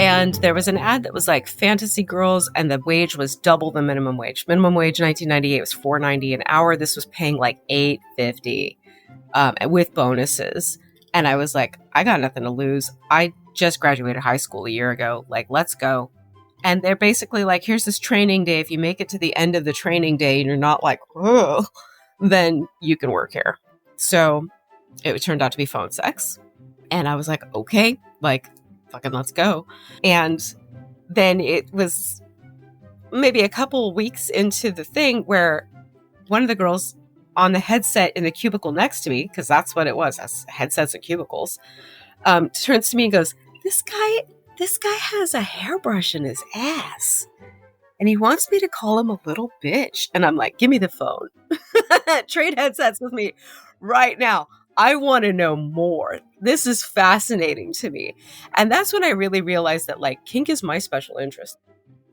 And there was an ad that was like fantasy girls, and the wage was double the minimum wage. Minimum wage in 1998 was $4.90 an hour. This was paying like $8.50 with bonuses. And I was like, I got nothing to lose. I just graduated high school a year ago. Like, let's go. And they're basically like, here's this training day. If you make it to the end of the training day and you're not like, oh, then you can work here. So it turned out to be phone sex. And I was like, okay, like, fucking let's go. And then it was maybe a couple weeks into the thing where one of the girls on the headset in the cubicle next to me, because that's what it was, that's headsets and cubicles, turns to me and goes, this guy has a hairbrush in his ass. And he wants me to call him a little bitch. And I'm like, give me the phone. Trade headsets with me right now. I want to know more. This is fascinating to me. And that's when I really realized that like kink is my special interest.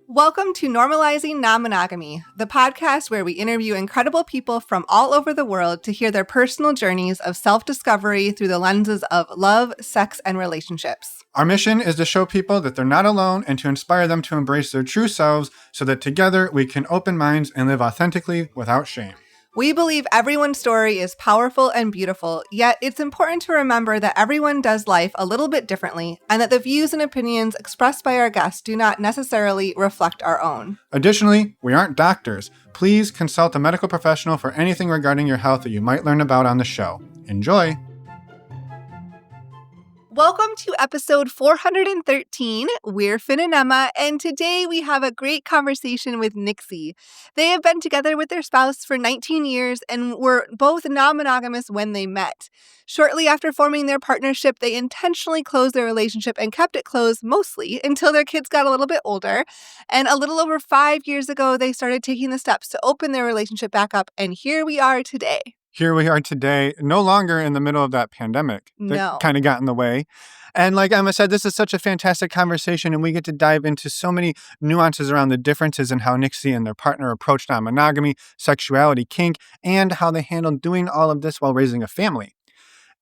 Welcome to Normalizing Non-Monogamy, the podcast where we interview incredible people from all over the world to hear their personal journeys of self-discovery through the lenses of love, sex, and relationships. Our mission is to show people that they're not alone and to inspire them to embrace their true selves so that together we can open minds and live authentically without shame. We believe everyone's story is powerful and beautiful, yet it's important to remember that everyone does life a little bit differently and that the views and opinions expressed by our guests do not necessarily reflect our own. Additionally, we aren't doctors. Please consult a medical professional for anything regarding your health that you might learn about on the show. Enjoy! Welcome to episode 413. We're Finn and Emma, and today we have a great conversation with Nyxie. They have been together with their spouse for 19 years and were both non-monogamous when they met. Shortly after forming their partnership, they intentionally closed their relationship and kept it closed mostly until their kids got a little bit older. And a little over 5 years ago, they started taking the steps to open their relationship back up, and here we are today. Here we are today, no longer in the middle of that pandemic that kind of got in the way. And like Emma said, this is such a fantastic conversation, and we get to dive into so many nuances around the differences in how Nyxie and their partner approach non-monogamy, sexuality, kink, and how they handle doing all of this while raising a family.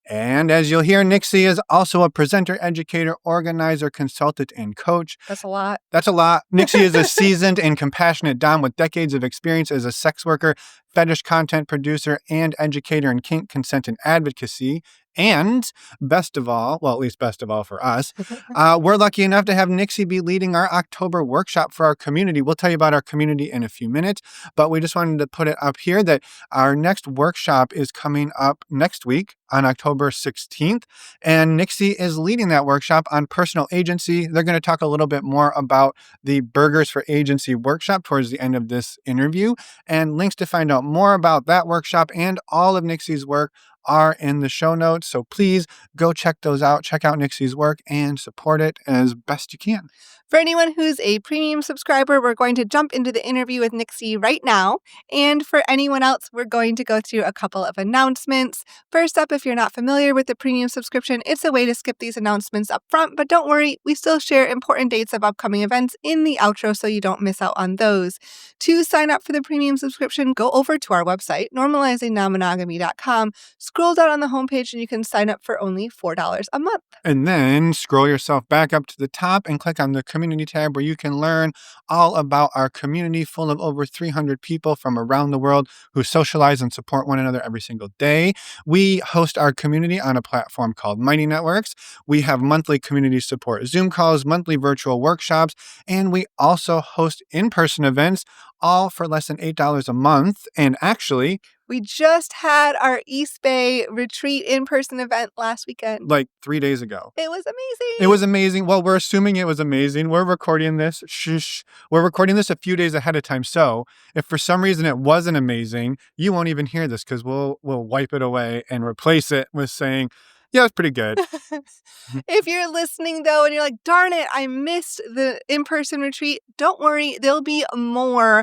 And as you'll hear, Nyxie is also a presenter, educator, organizer, consultant, and coach. That's a lot. Nyxie is a seasoned and compassionate dom with decades of experience as a sex worker, fetish content producer, and educator in kink, consent, and advocacy. And best of all, well, at least best of all for us, we're lucky enough to have Nyxie be leading our October workshop for our community. We'll tell you about our community in a few minutes, but we just wanted to put it up here that our next workshop is coming up next week on October 16th, and Nyxie is leading that workshop on personal agency. They're going to talk a little bit more about the Burgers for Agency workshop towards the end of this interview, and links to find out more about that workshop and all of Nyxie's work are in the show notes. So please go check those out. Check out Nyxie's work and support it as best you can. For anyone who's a premium subscriber, we're going to jump into the interview with Nyxie right now. And for anyone else, we're going to go through a couple of announcements. First up, if you're not familiar with the premium subscription, it's a way to skip these announcements up front, but don't worry, we still share important dates of upcoming events in the outro so you don't miss out on those. To sign up for the premium subscription, go over to our website, normalizingnonmonogamy.com, scroll down on the homepage, and you can sign up for only $4 a month. And then scroll yourself back up to the top and click on the community tab where you can learn all about our community full of over 300 people from around the world who socialize and support one another every single day. We host our community on a platform called Mighty Networks. We have monthly community support Zoom calls, monthly virtual workshops, and we also host in-person events, all for less than $8 a month. And actually, we just had our East Bay retreat in-person event last weekend. Like 3 days ago. It was amazing. It was amazing. Well, we're assuming it was amazing. We're recording this. We're recording this a few days ahead of time. So if for some reason it wasn't amazing, you won't even hear this because we'll wipe it away and replace it with saying, yeah, it was pretty good. If you're listening, though, and you're like, darn it, I missed the in-person retreat, don't worry. There'll be more.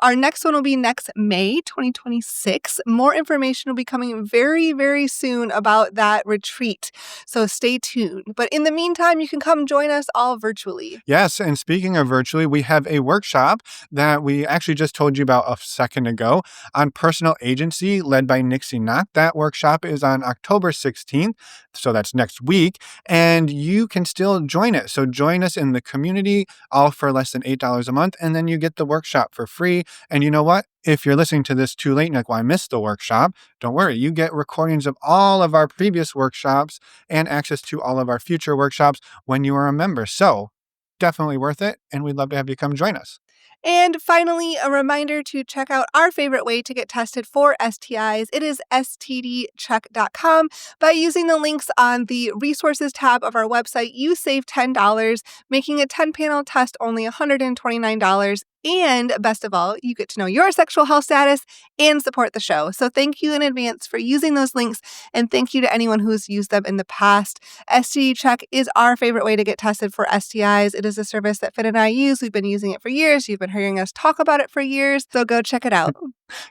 Our next one will be next May 2026. More information will be coming very, very soon about that retreat. So stay tuned. But in the meantime, you can come join us all virtually. Yes. And speaking of virtually, we have a workshop that we actually just told you about a second ago on personal agency led by Nyxie Knock. That workshop is on October 16th. 15th. So that's next week. And you can still join it. So join us in the community, all for less than $8 a month. And then you get the workshop for free. And you know what? If you're listening to this too late and you're like, well, I missed the workshop, don't worry. You get recordings of all of our previous workshops and access to all of our future workshops when you are a member. So definitely worth it. And we'd love to have you come join us. And finally, a reminder to check out our favorite way to get tested for STIs. It is stdcheck.com. By using the links on the resources tab of our website, you save $10, making a 10-panel test only $129. And best of all, you get to know your sexual health status and support the show. So thank you in advance for using those links, and thank you to anyone who's used them in the past. STD Check is our favorite way to get tested for STIs. It is a service that Finn and I use. We've been using it for years. You've been hearing us talk about it for years. So go check it out.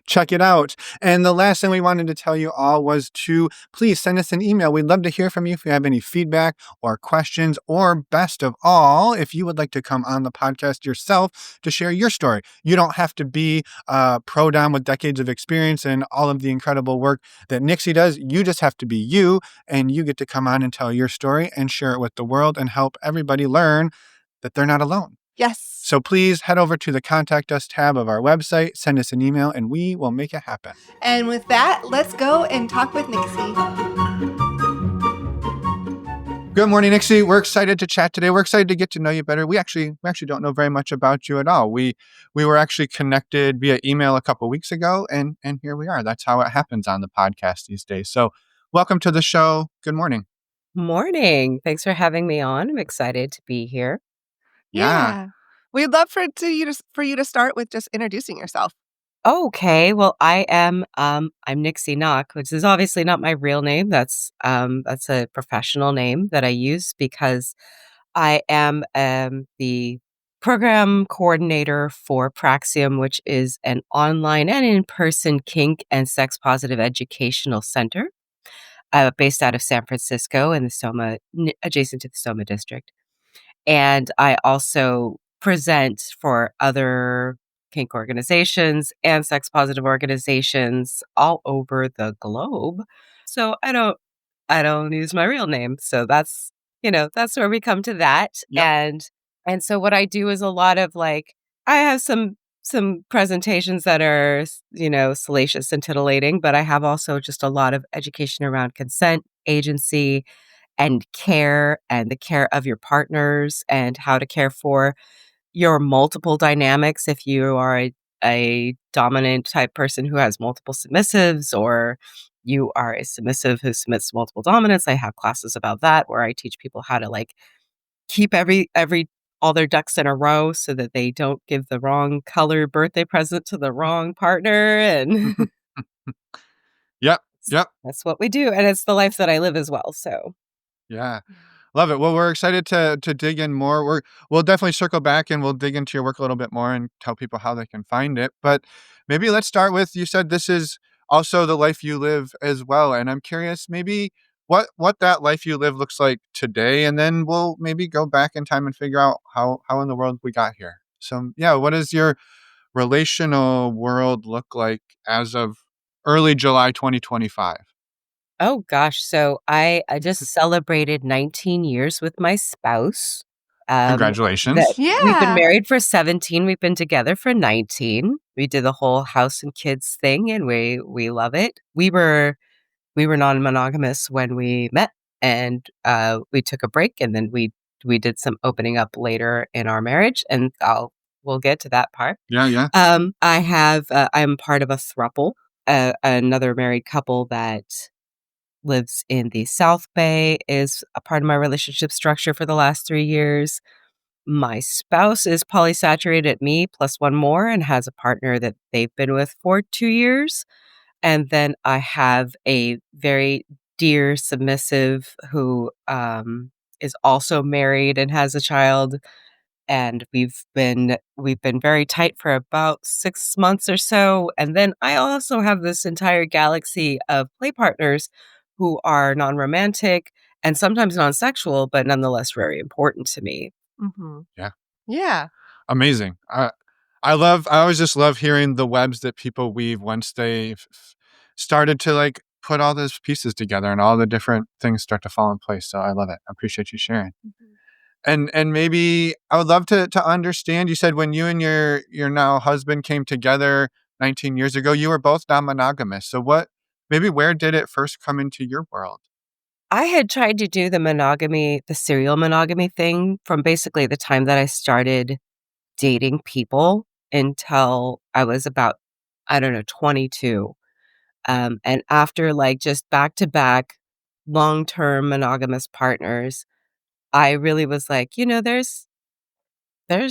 Check it out. And the last thing we wanted to tell you all was to please send us an email. We'd love to hear from you if you have any feedback or questions, or best of all, if you would like to come on the podcast yourself to share your story. You don't have to be a pro-dom with decades of experience and all of the incredible work that Nyxie does. You just have to be you, and you get to come on and tell your story and share it with the world and help everybody learn that they're not alone. Yes. So please head over to the Contact Us tab of our website, send us an email, and we will make it happen. And with that, let's go and talk with Nyxie. Good morning, Nyxie. We're excited to chat today. We're excited to get to know you better. We actually don't know very much about you at all. We were actually connected via email a couple weeks ago, and here we are. That's how it happens on the podcast these days. So welcome to the show. Good morning. Morning. Thanks for having me on. I'm excited to be here. Yeah. We'd love for you to start with just introducing yourself. Okay. Well, I'm Nyxie Knock, which is obviously not my real name. That's a professional name that I use because I am the program coordinator for Praxium, which is an online and in-person kink and sex-positive educational center based out of San Francisco in the Soma, adjacent to the Soma district. And I also present for other kink organizations and sex positive organizations all over the globe. So I don't use my real name. So that's where we come to that. Yep. And so what I do is a lot of like, I have some presentations that are, salacious and titillating, but I have also just a lot of education around consent, agency, and care, and the care of your partners, and how to care for your multiple dynamics if you are a dominant type person who has multiple submissives, or you are a submissive who submits to multiple dominants. I have classes about that where I teach people how to like keep every all their ducks in a row so that they don't give the wrong color birthday present to the wrong partner. And Yep. that's what we do. And it's the life that I live as well. So Yeah. Love it. Well, we're excited to dig in more. We'll definitely circle back and we'll dig into your work a little bit more and tell people how they can find it. But maybe let's start with, you said this is also the life you live as well. And I'm curious maybe what that life you live looks like today. And then we'll maybe go back in time and figure out how in the world we got here. So yeah, what does your relational world look like as of early July 2025? oh gosh, so I just celebrated 19 years with my spouse. That Congratulations. we've been Yeah. married for 17, we've been together for 19. We did the whole house and kids thing, and we love it. We were non-monogamous when we met, and we took a break, and then we did some opening up later in our marriage, and we'll get to that part. Yeah. I'm part of a throuple, another married couple that lives in the South Bay, is a part of my relationship structure for the last 3 years. My spouse is polysaturated at me plus one more and has a partner that they've been with for 2 years. And then I have a very dear submissive who is also married and has a child. And we've been very tight for about 6 months or so. And then I also have this entire galaxy of play partners who are non-romantic and sometimes non-sexual, but nonetheless very important to me. Mm-hmm. Yeah. Yeah. Amazing. I always just love hearing the webs that people weave once they started to like put all those pieces together and all the different things start to fall in place. So I love it. I appreciate you sharing. And maybe I would love to understand, you said when you and your now husband came together 19 years ago, you were both non-monogamous. So where did it first come into your world? I had tried to do the serial monogamy thing from basically the time that I started dating people until I was about, I don't know, 22. And after like just back to back long-term monogamous partners, I really was like, there's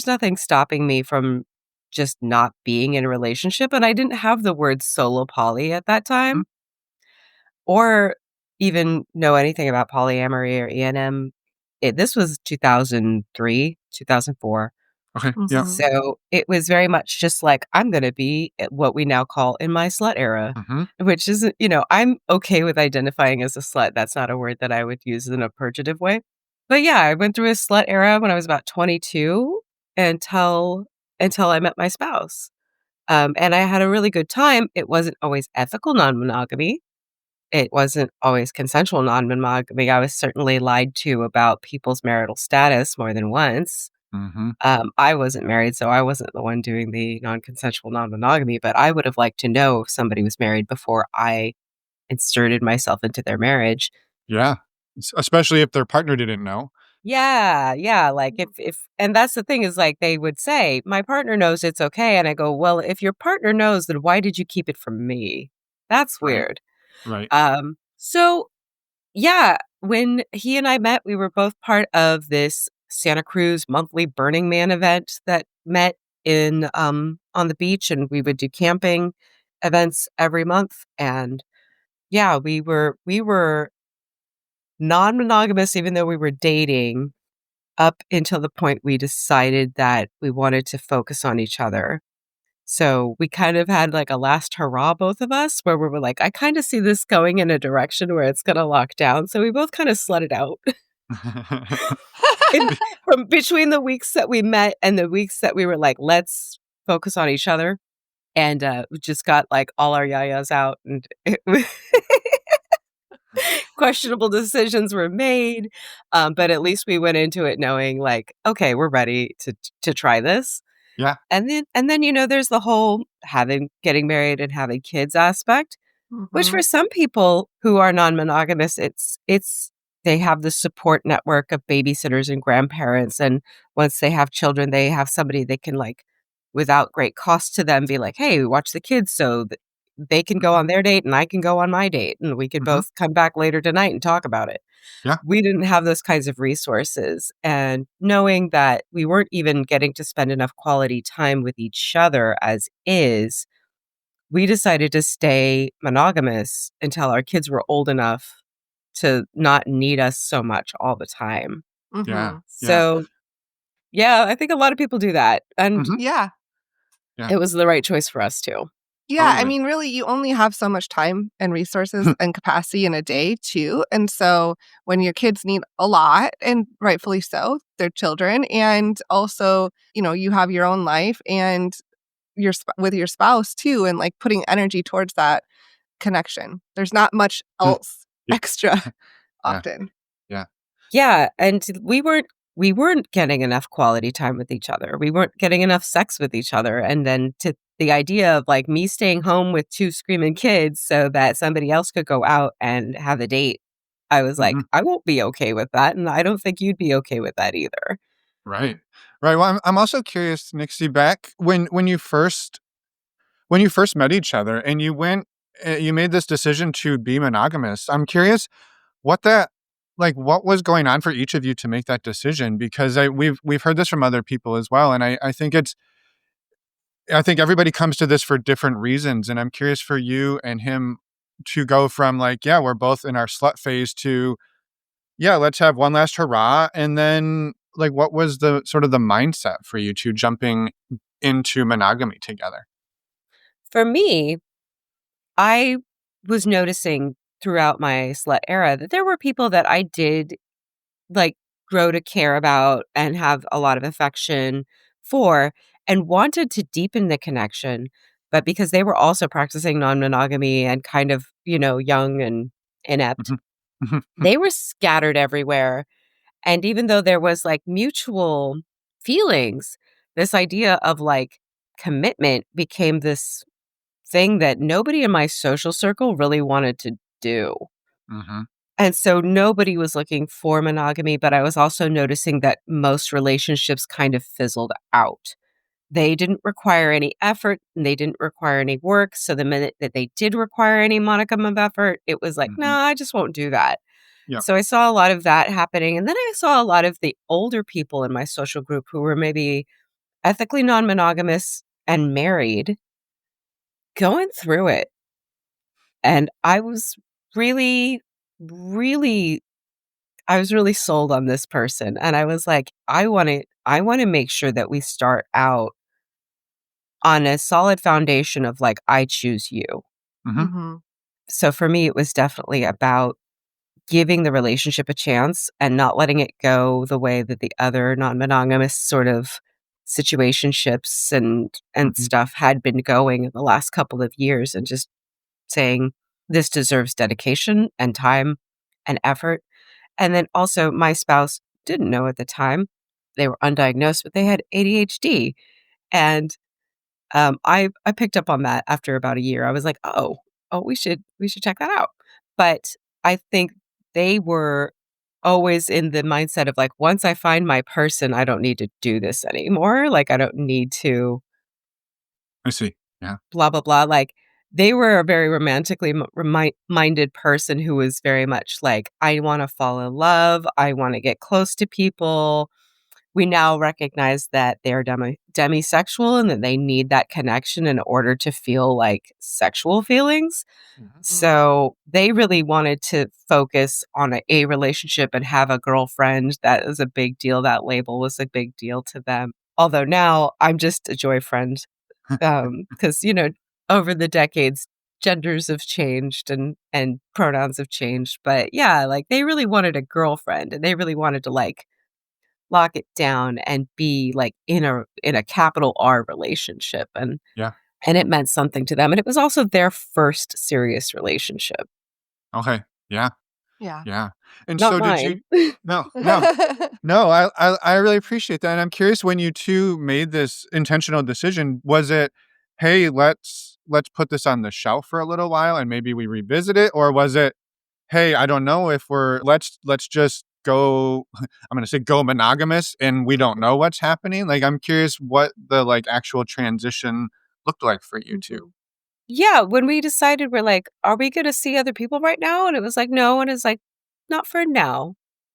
nothing stopping me from just not being in a relationship. And I didn't have the word solo poly at that Mhm. time or even know anything about polyamory or E&M. This was 2003, 2004. Okay. Yeah. Mhm. So it was very much just like, I'm going to be at what we now call in my slut era, Mm-hmm. which is, I'm okay with identifying as a slut. That's not a word that I would use in a purgative way. But yeah, I went through a slut era when I was about 22 until I met my spouse. And I had a really good time. It wasn't always ethical non-monogamy. It wasn't always consensual non-monogamy. I was certainly lied to about people's marital status more than once. Mm-hmm. I wasn't married, so I wasn't the one doing the non-consensual non-monogamy, but I would have liked to know if somebody was married before I inserted myself into their marriage. Yeah. Especially if their partner didn't know. Yeah, yeah, like if and that's the thing is like they would say, "My partner knows it's okay." And I go, "Well, if your partner knows, then why did you keep it from me?" That's Right. weird. Right. So yeah, when he and I met, we were both part of this Santa Cruz monthly Burning Man event that met in on the beach, and we would do camping events every month. And yeah, we were non-monogamous even though we were dating up until the point we decided that we wanted to focus on each other. So we kind of had like a last hurrah, both of us, where we were like, I kind of see this going in a direction where it's going to lock down. So we both kind of slutted out. In from between the weeks that we met and the weeks that we were like, let's focus on each other. And we just got like all our yayas out and questionable decisions were made. But at least we went into it knowing like, okay, we're ready to try this. Yeah. And then, there's the whole getting married and having kids aspect. Which Mhm. for some people who are non-monogamous, it's they have the support network of babysitters and grandparents, and once they have children, they have somebody they can, like, without great cost to them, be like, "Hey, watch the kids so that they can go on their date and I can go on my date, and we can Mm-hmm. both come back later tonight and talk about it." Yeah. We didn't have those kinds of resources, and knowing that we weren't even getting to spend enough quality time with each other as is, we decided to stay monogamous until our kids were old enough to not need us so much all the time. Yeah. Mhm. Yeah. So, yeah, I think a lot of people do that, and Mm-hmm. Yeah. Yeah. it was the right choice for us too. Yeah, I Totally. mean, really, you only have so much time and resources and capacity in a day, too. And so when your kids need a lot, and rightfully so, they're children, and also, you have your own life and with your spouse too, and like putting energy towards that connection. There's not much Mm. else Yeah. extra Yeah. often. Yeah. Yeah, and we weren't getting enough quality time with each other. We weren't getting enough sex with each other, and then to the idea of like me staying home with two screaming kids so that somebody else could go out and have a date. I was Mm-hmm. like, I won't be okay with that, and I don't think you'd be okay with that either. Right. Right. Well, I'm also curious, Nixie, back when you first met each other and you made this decision to be monogamous. I'm curious what that what was going on for each of you to make that decision, because we've heard this from other people as well, and I think everybody comes to this for different reasons, and I'm curious for you and him to go from like, yeah, we're both in our slut phase to, yeah, let's have one last hurrah. And then like, what was the sort of the mindset for you two jumping into monogamy together? For me, I was noticing throughout my slut era that there were people that I did like grow to care about and have a lot of affection for and wanted to deepen the connection. But because they were also practicing non-monogamy and kind of, young and inept, Mhm. they were scattered everywhere. And even though there was like mutual feelings, this idea of like commitment became this thing that nobody in my social circle really wanted to do. Mhm. And so nobody was looking for monogamy, but I was also noticing that most relationships kind of fizzled out. They didn't require any effort and they didn't require any work. So the minute that they did require any modicum of effort, it was like, no, Mhm. I just won't do that. Yep. So I saw a lot of that happening. And then I saw a lot of the older people in my social group who were maybe ethically non monogamous and married going through it. And I was really, really, I was really sold on this person. And I was like, I want to make sure that we start out on a solid foundation of like, I choose you. Mhm. Mm-hmm. So for me, it was definitely about giving the relationship a chance and not letting it go the way that the other non-monogamous sort of situationships and Mhm. stuff had been going in the last couple of years, and just saying this deserves dedication and time and effort. And then also my spouse didn't know at the time. They were undiagnosed, but they had ADHD. And I picked up on that after about a year. I was like, "Oh, we should check that out." But I think they were always in the mindset of like, once I find my person, I don't need to do this anymore. Like, I don't need to I see. Yeah. blah blah blah. Like, they were a very romantically minded person who was very much like, I want to fall in love. I want to get close to people. We now recognize that they're demisexual and that they need that connection in order to feel like sexual feelings. Mhm. So they really wanted to focus on a relationship and have a girlfriend. That was a big deal. That label was a big deal to them. Although now I'm just a joy friend, because over the decades, genders have changed and pronouns have changed. But yeah, like they really wanted a girlfriend, and they really wanted to like lock it down and be like in a capital R relationship, Yeah. and it meant something to them, and it was also their first serious relationship, Okay. Yeah. Yeah. Yeah. And not so did you mine. No, no. No, I really appreciate that, and I'm curious when you 2 made this intentional decision, was it, "Hey, let's put this on the shelf for a little while and maybe we revisit it," or was it, "Hey, I don't know if we're let's just go" I'm gonna say go monogamous and we don't know what's happening? Like, I'm curious what the, like, actual transition looked like for you 2. Mhm. Yeah, when we decided, we're like, "Are we gonna see other people right now?" And it was like, "No," and it's like, "Not for now."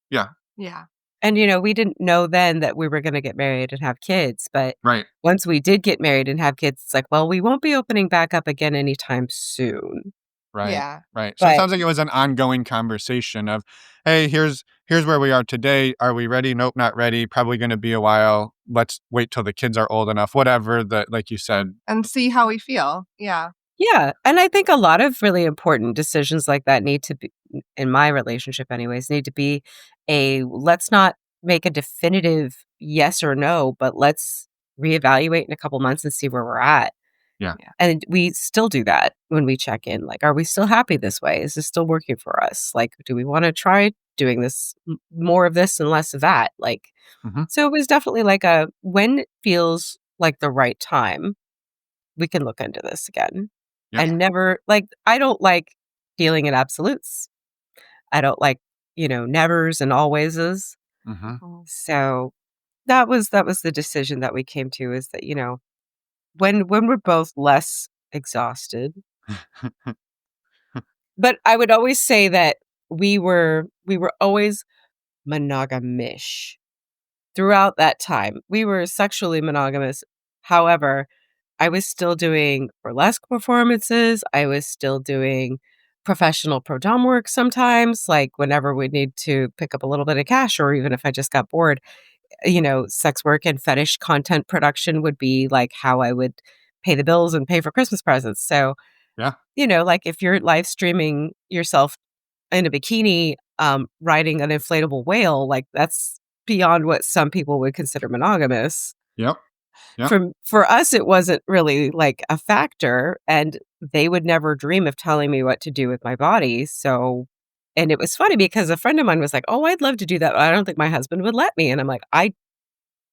Yeah, Yeah. And, we didn't know then that we were gonna get married and have kids, but right. once we did get married and have kids, it's like, "Well, we won't be opening back up again anytime soon." Right, Yeah. right. So it But sounds like it was an ongoing conversation of, "Hey, here's where we are today. Are we ready? Nope, not ready. Probably gonna be a while. Let's wait till the kids are old enough." Whatever the like you said. And see how we feel. Yeah. yeah, and I think a lot of really important decisions like that need to be, in my relationship anyways, need to be let's not make a definitive yes or no, but let's reevaluate in a couple months and see where we're at. Yeah. Yeah. And we still do that when we check in. Like, are we still happy this way? Is this still working for us? Like, do we want to try doing this, more of this and less of that? Like, Mhm. so it was definitely like when it feels like the right time, we can look into this again. Yep. And never, like, I don't like dealing in absolutes. I don't like, nevers and alwayses. Mhm. Mhm. So that was the decision that we came to, is that, when we're both less exhausted. But I would always say that we were always monogamish throughout that time. We were sexually monogamous. However, I was still doing burlesque performances. I was still doing professional pro dom work sometimes, like whenever we need to pick up a little bit of cash, or even if I just got bored. Sex work and fetish content production would be like how I would pay the bills and pay for Christmas presents. So, Yeah. like if you're live streaming yourself in a bikini, riding an inflatable whale, like that's beyond what some people would consider monogamous. Yep. Yeah. For us, it wasn't really like a factor, and they would never dream of telling me what to do with my body. So, and it was funny because a friend of mine was like, "Oh, I'd love to do that, but I don't think my husband would let me." And I'm like, "I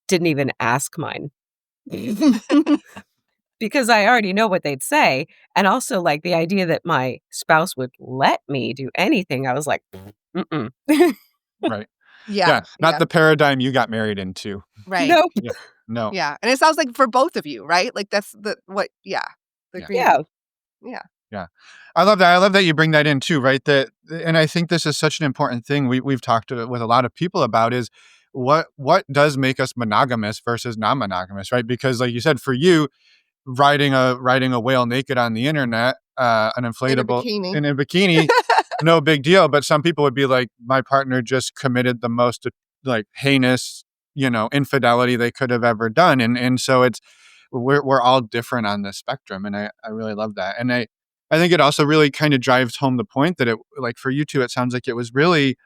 didn't even ask mine." Because I already know what they'd say, and also, like, the idea that my spouse would let me do anything, I was like, "Mm-mm." Right. Yeah. Yeah. Not Yeah. the paradigm you got married into. Right. Nope. Yeah. No. Yeah. And it sounds like for both of you, right? Like that's the the Yeah. agreement. Yeah. Yeah. Yeah. I love that. I love that you bring that in too, right? That, and I think this is such an important thing we've talked with a lot of people about is what does make us monogamous versus non-monogamous, right? Because like you said, for you, riding a whale naked on the internet, an In a inflatable bikini. in a bikini, no big deal. But some people would be like, my partner just committed the most like heinous, infidelity they could have ever done. And so we're all different on the spectrum. And I really love that. And I think it also really kind of drives home the point that it, like for you two, it sounds like it was really,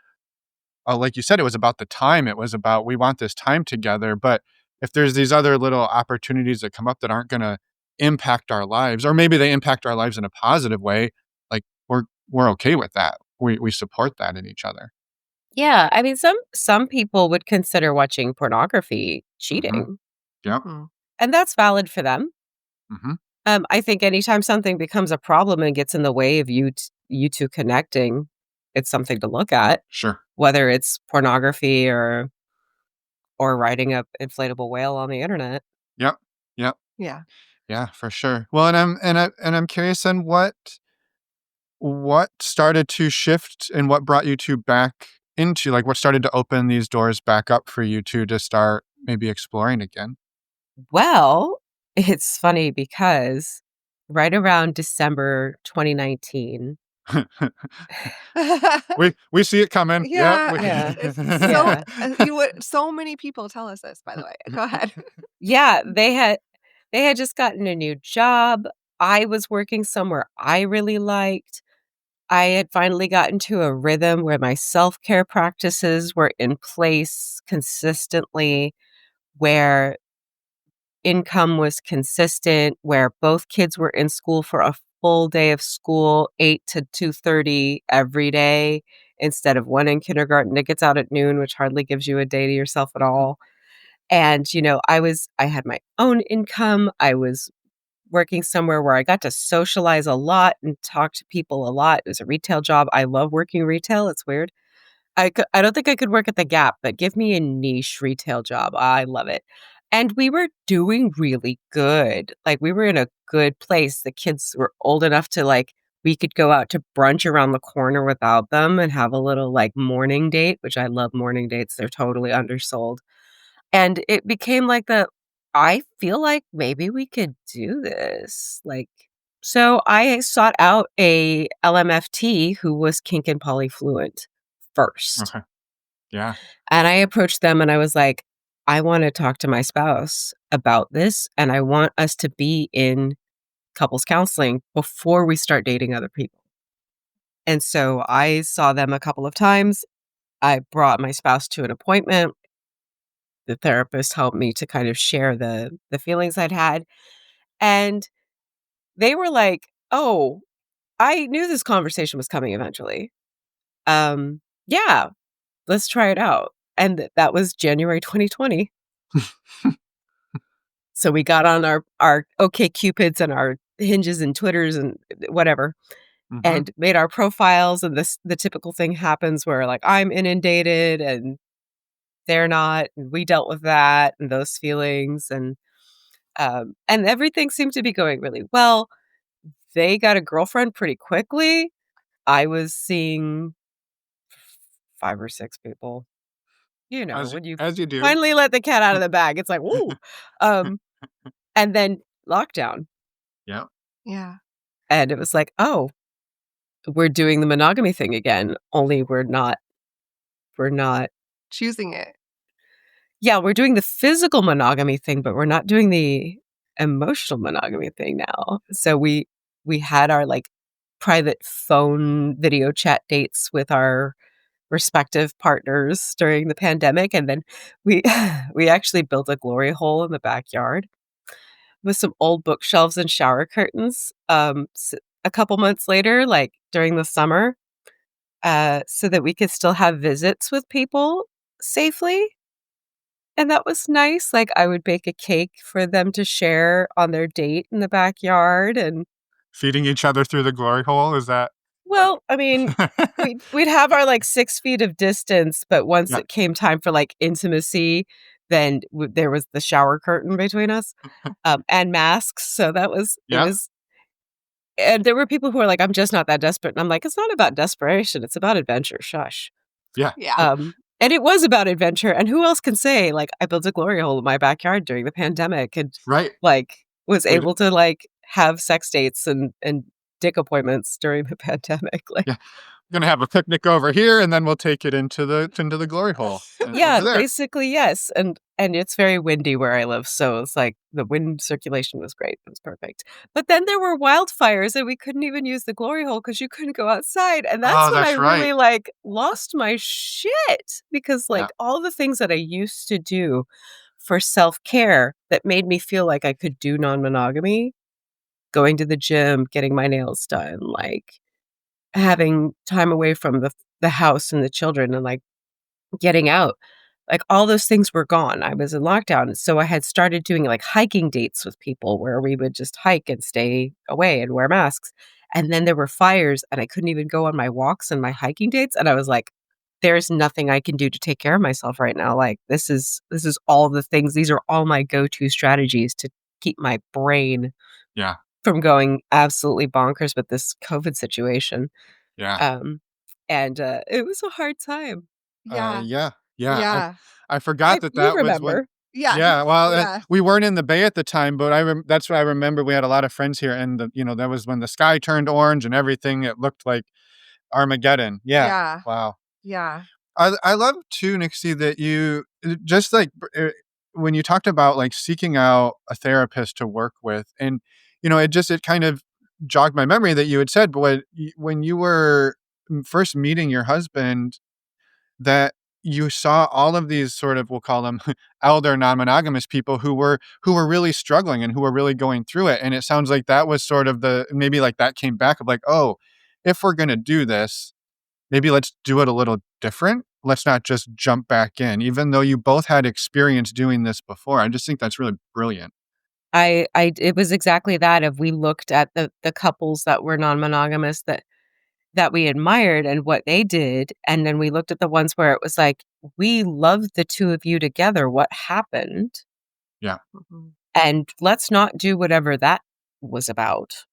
like you said, it was about the time. It was about, we want this time together. But if there's these other little opportunities that come up that aren't going to impact our lives, or maybe they impact our lives in a positive way, like we're okay with that. We support that in each other. Yeah, I mean, some people would consider watching pornography Mm-hmm. cheating, Yep. Hmm. and that's valid for them. Mm-hmm. I think anytime something becomes a problem and gets in the way of you two connecting, it's something to look at, Sure. whether it's pornography or riding a inflatable whale on the internet. Yep. Yep. Yeah. Yeah, for sure. Well, and I'm curious then what started to shift and what brought you two back into, like, what started to open these doors back up for you two to start maybe exploring again? Well, it's funny because right around December 2019. We see it coming. Yep. Yeah. Yeah. It's so Yeah. you would so many people tell us this, by the way. Go ahead. Yeah, they had just gotten a new job. I was working somewhere I really liked. I had finally gotten to a rhythm where my self-care practices were in place consistently, where income was consistent, where both kids were in school for a full day of school, 8 to 2:30 every day, instead of one in kindergarten that gets out at noon, which hardly gives you a day to yourself at all. And, I had my own income. I was working somewhere where I got to socialize a lot and talk to people a lot. It was a retail job. I love working retail. It's weird. I don't think I could work at the Gap, but give me a niche retail job. I love it. And we were doing really good. Like, we were in a good place. The kids were old enough to, like, we could go out to brunch around the corner without them and have a little, like, morning date, which I love morning dates. They're totally undersold. And it became like I feel like maybe we could do this. Like, so I sought out a LMFT who was kink and poly fluent first. Okay. Yeah. And I approached them and I was like, I want to talk to my spouse about this. And I want us to be in couples counseling before we start dating other people. And so I saw them a couple of times. I brought my spouse to an appointment. The therapist helped me to kind of share the feelings I'd had. And they were like, "Oh, I knew this conversation was coming eventually. Yeah, let's try it out." And that was January 2020. So we got on our OkCupids and our Hinges and Twitters and whatever, Mm-hmm. and made our profiles, and the typical thing happens where, like, I'm inundated and they're not, and we dealt with that and those feelings, and everything seemed to be going really well. They got a girlfriend pretty quickly. I was seeing 5 or 6 people. As When you as you do. finally let the cat out of the bag, it's like, "Ooh." Um, and then lockdown, Yeah. Yeah. and it was like, "Oh, we're doing the monogamy thing again, only we're not." Choosing it. Yeah, we're doing the physical monogamy thing, but we're not doing the emotional monogamy thing now. So we had our, like, private phone video chat dates with our respective partners during the pandemic. And then we we actually built a glory hole in the backyard with some old bookshelves and shower curtains. A couple months later, like during the summer, so that we could still have visits with people safely. And that was nice. Like, I would bake a cake for them to share on their date in the backyard. And Feeding each other through the glory hole, is that? well, I mean, we'd have our like 6 feet of distance, but once Yeah. it came time for like intimacy, then there was the shower curtain between us, and masks. So that was it Yeah. was. And there were people who were like, "I'm just not that desperate," and I'm like, "It's not about desperation. It's about adventure." Shush. Yeah. Yeah. And it was about adventure. And who else can say, like, I built a glory hole in my backyard during the pandemic and, Right. like, was Wait. able to, like, have sex dates and dick appointments during the pandemic. Like, Yeah. We're gonna have a picnic over here, and then we'll take it into the glory hole. yeah, Over there. basically, yes. And it's very windy where I live. So it's like the wind circulation was great. It was perfect. But then there were wildfires and we couldn't even use the glory hole because you couldn't go outside. And that's Oh, when I that's right. really like lost my shit because like Yeah. all the things that I used to do for self-care that made me feel like I could do non-monogamy, going to the gym, getting my nails done, like having time away from the house and the children and like getting out. Like, all those things were gone. I was in lockdown, so I had started doing, like, hiking dates with people where we would just hike and stay away and wear masks, and then there were fires, and I couldn't even go on my walks and my hiking dates, and I was like, "There's nothing I can do to take care of myself right now." Like, this is all the things these are all my go-to strategies to keep my brain Yeah. from going absolutely bonkers with this COVID situation. Yeah. Um, it was a hard time. Yeah. Yeah. Yeah. I forgot You that was when. remember. Yeah. Yeah, well, Yeah. we weren't in the Bay at the time, but that's what I remember. We had a lot of friends here, and that was when the sky turned orange and everything. It looked like Armageddon. Yeah. Yeah. Wow. Yeah. I love too, Nixie, that you just like when you talked about like seeking out a therapist to work with, and it kind of jogged my memory that you had said, but when you were first meeting your husband, that you saw all of these sort of, we'll call them elder non-monogamous people who were really struggling and who were really going through it. And it sounds like that was sort of maybe like that came back of like, oh, if we're going to do this, maybe let's do it a little different. Let's not just jump back in, even though you both had experience doing this before. I just think that's really brilliant. It was exactly that. If we looked at the couples that were non-monogamous that we admired and what they did, and then we looked at the ones where it was like, we loved the two of you together. What happened? Yeah. And let's not do whatever that was about.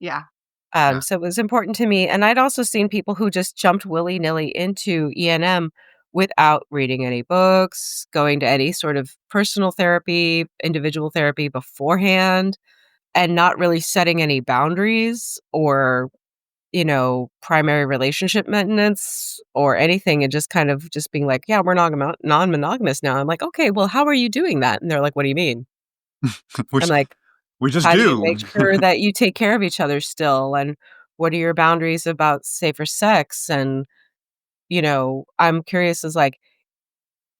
Yeah. Yeah. So it was important to me. And I'd also seen people who just jumped willy-nilly into E&M without reading any books, going to any sort of personal therapy, individual therapy beforehand, and not really setting any boundaries or, primary relationship maintenance or anything, and just kind of just being like, yeah, we're non-monogamous now. I'm like, okay, well, how are you doing that? And they're like, what do you mean? we, I'm like, we just how do you do. make sure that you take care of each other still? And what are your boundaries about safer sex? And, I'm curious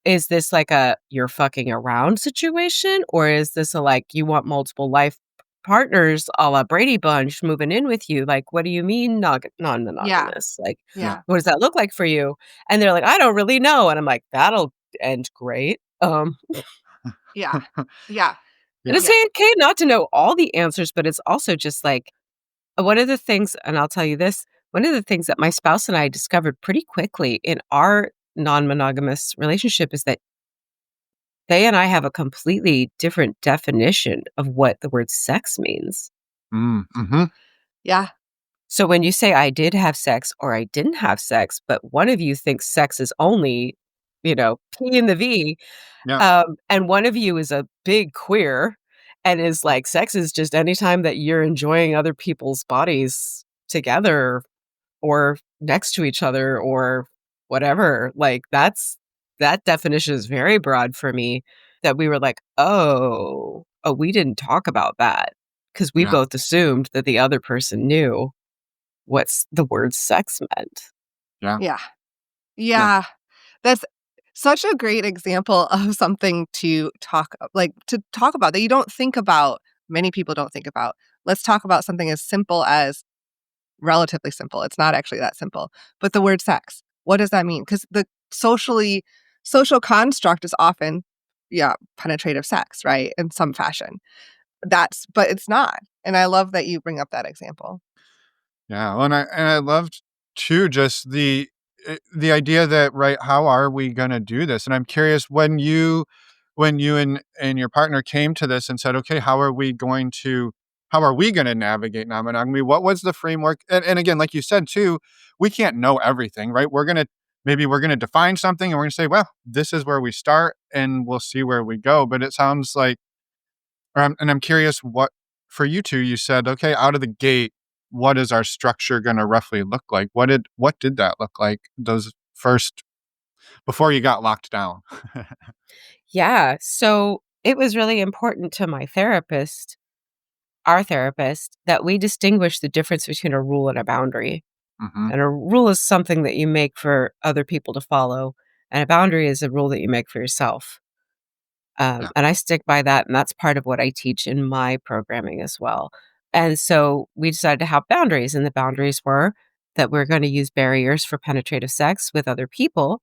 is this like a you're fucking around situation? Or is this a like you want multiple life partners a la Brady Bunch moving in with you? Like, what do you mean non-monogamous? Like, Yeah. what does that look like for you? And they're like, I don't really know. And I'm like, that'll end great. Yeah. Yeah. And it's okay not to know all the answers, but it's also just like one of the things, and I'll tell you this, one of the things that my spouse and I discovered pretty quickly in our non-monogamous relationship is that they and I have a completely different definition of what the word sex means. Mm-hmm. Yeah. So when you say I did have sex or I didn't have sex, but one of you thinks sex is only, P in the V, Yeah. and one of you is a big queer and is like, sex is just anytime that you're enjoying other people's bodies together or next to each other or whatever. Like that definition is very broad for me that we were like, oh, we didn't talk about that because we Yeah. both assumed that the other person knew what's the word sex meant. Yeah. Yeah. Yeah. That's such a great example of something to talk about that you don't think about. Many people don't think about. Let's talk about something as simple as relatively simple. It's not actually that simple, but the word sex. What does that mean? Because the social construct is often, penetrative sex, right? In some fashion. But it's not. And I love that you bring up that example. Yeah, well, and I loved too just the idea that, right, how are we going to do this? And I'm curious, when you and your partner came to this and said, okay, how are we going to navigate non-monogamy? What was the framework? And again, like you said too, we can't know everything, right? Maybe we're going to define something and we're going to say, well, this is where we start and we'll see where we go. But it sounds like, and I'm curious, what for you two, you said, okay, out of the gate, what is our structure going to roughly look like? What did that look like those first, before you got locked down? Yeah. So it was really important to our therapist, that we distinguish the difference between a rule and a boundary. Hmm. And a rule is something that you make for other people to follow, and a boundary is a rule that you make for yourself. Yeah. And I stick by that, and that's part of what I teach in my programming as well. And so we decided to have boundaries, and the boundaries were that we're going to use barriers for penetrative sex with other people,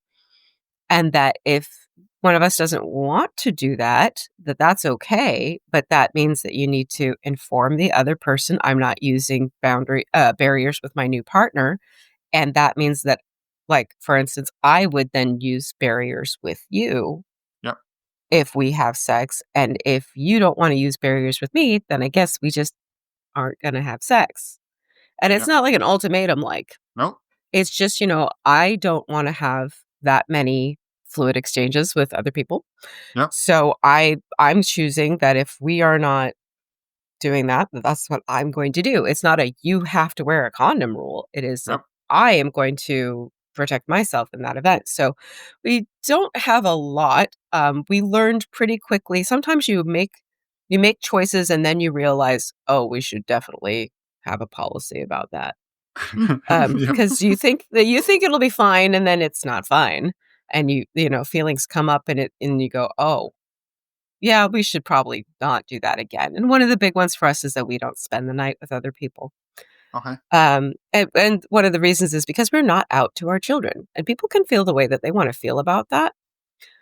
and that if one of us doesn't want to do that, that's okay, but that means that you need to inform the other person, I'm not using barriers with my new partner, and that means that, like, for instance, I would then use barriers with you Yep. if we have sex. And if you don't want to use barriers with me, then I guess we just aren't going to have sex. And it's Yep. not like an ultimatum, Nope. it's just, I don't want to have that many fluid exchanges with other people. Yep. So I'm choosing that if we are not doing that, that's what I'm going to do. It's not a you have to wear a condom rule. It is Yep. I am going to protect myself in that event. So we don't have a lot. We learned pretty quickly. Sometimes you make choices and then you realize, oh, we should definitely have a policy about that. Yep. Because you think it'll be fine, and then it's not fine, and feelings come up, and you go, oh, yeah, we should probably not do that again. And one of the big ones for us is that we don't spend the night with other people. Okay. And one of the reasons is because we're not out to our children, and people can feel the way that they want to feel about that.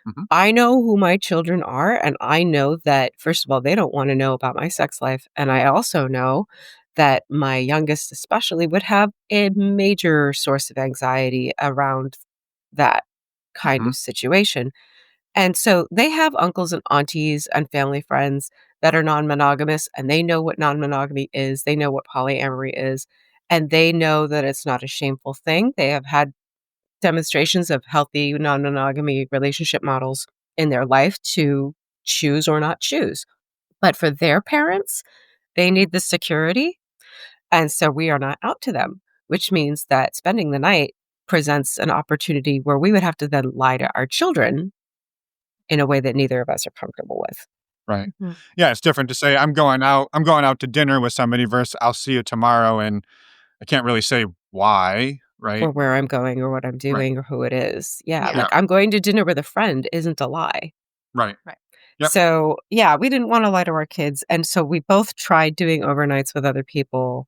Hmm. I know who my children are, and I know that, first of all, they don't want to know about my sex life. And I also know that my youngest, especially, would have a major source of anxiety around that kind Hmm. of situation. And so they have uncles and aunties and family friends that are non monogamous, and they know what non monogamy is. They know what polyamory is, and they know that it's not a shameful thing. They have had demonstrations of healthy non-monogamy relationship models in their life to choose or not choose. But for their parents, they need the security. And so we are not out to them, which means that spending the night presents an opportunity where we would have to then lie to our children in a way that neither of us are comfortable with. Right. Mhm. Yeah, it's different to say I'm going out to dinner with somebody versus I'll see you tomorrow, and I can't really say why, Or right? where I'm going or what I'm Right. doing or who it is. Yeah, Yeah. Yeah. like I'm going to dinner with a friend isn't a lie. Right. Right. Yep. So, yeah, we didn't wanna lie to our kids, and so we both tried doing overnights with other people,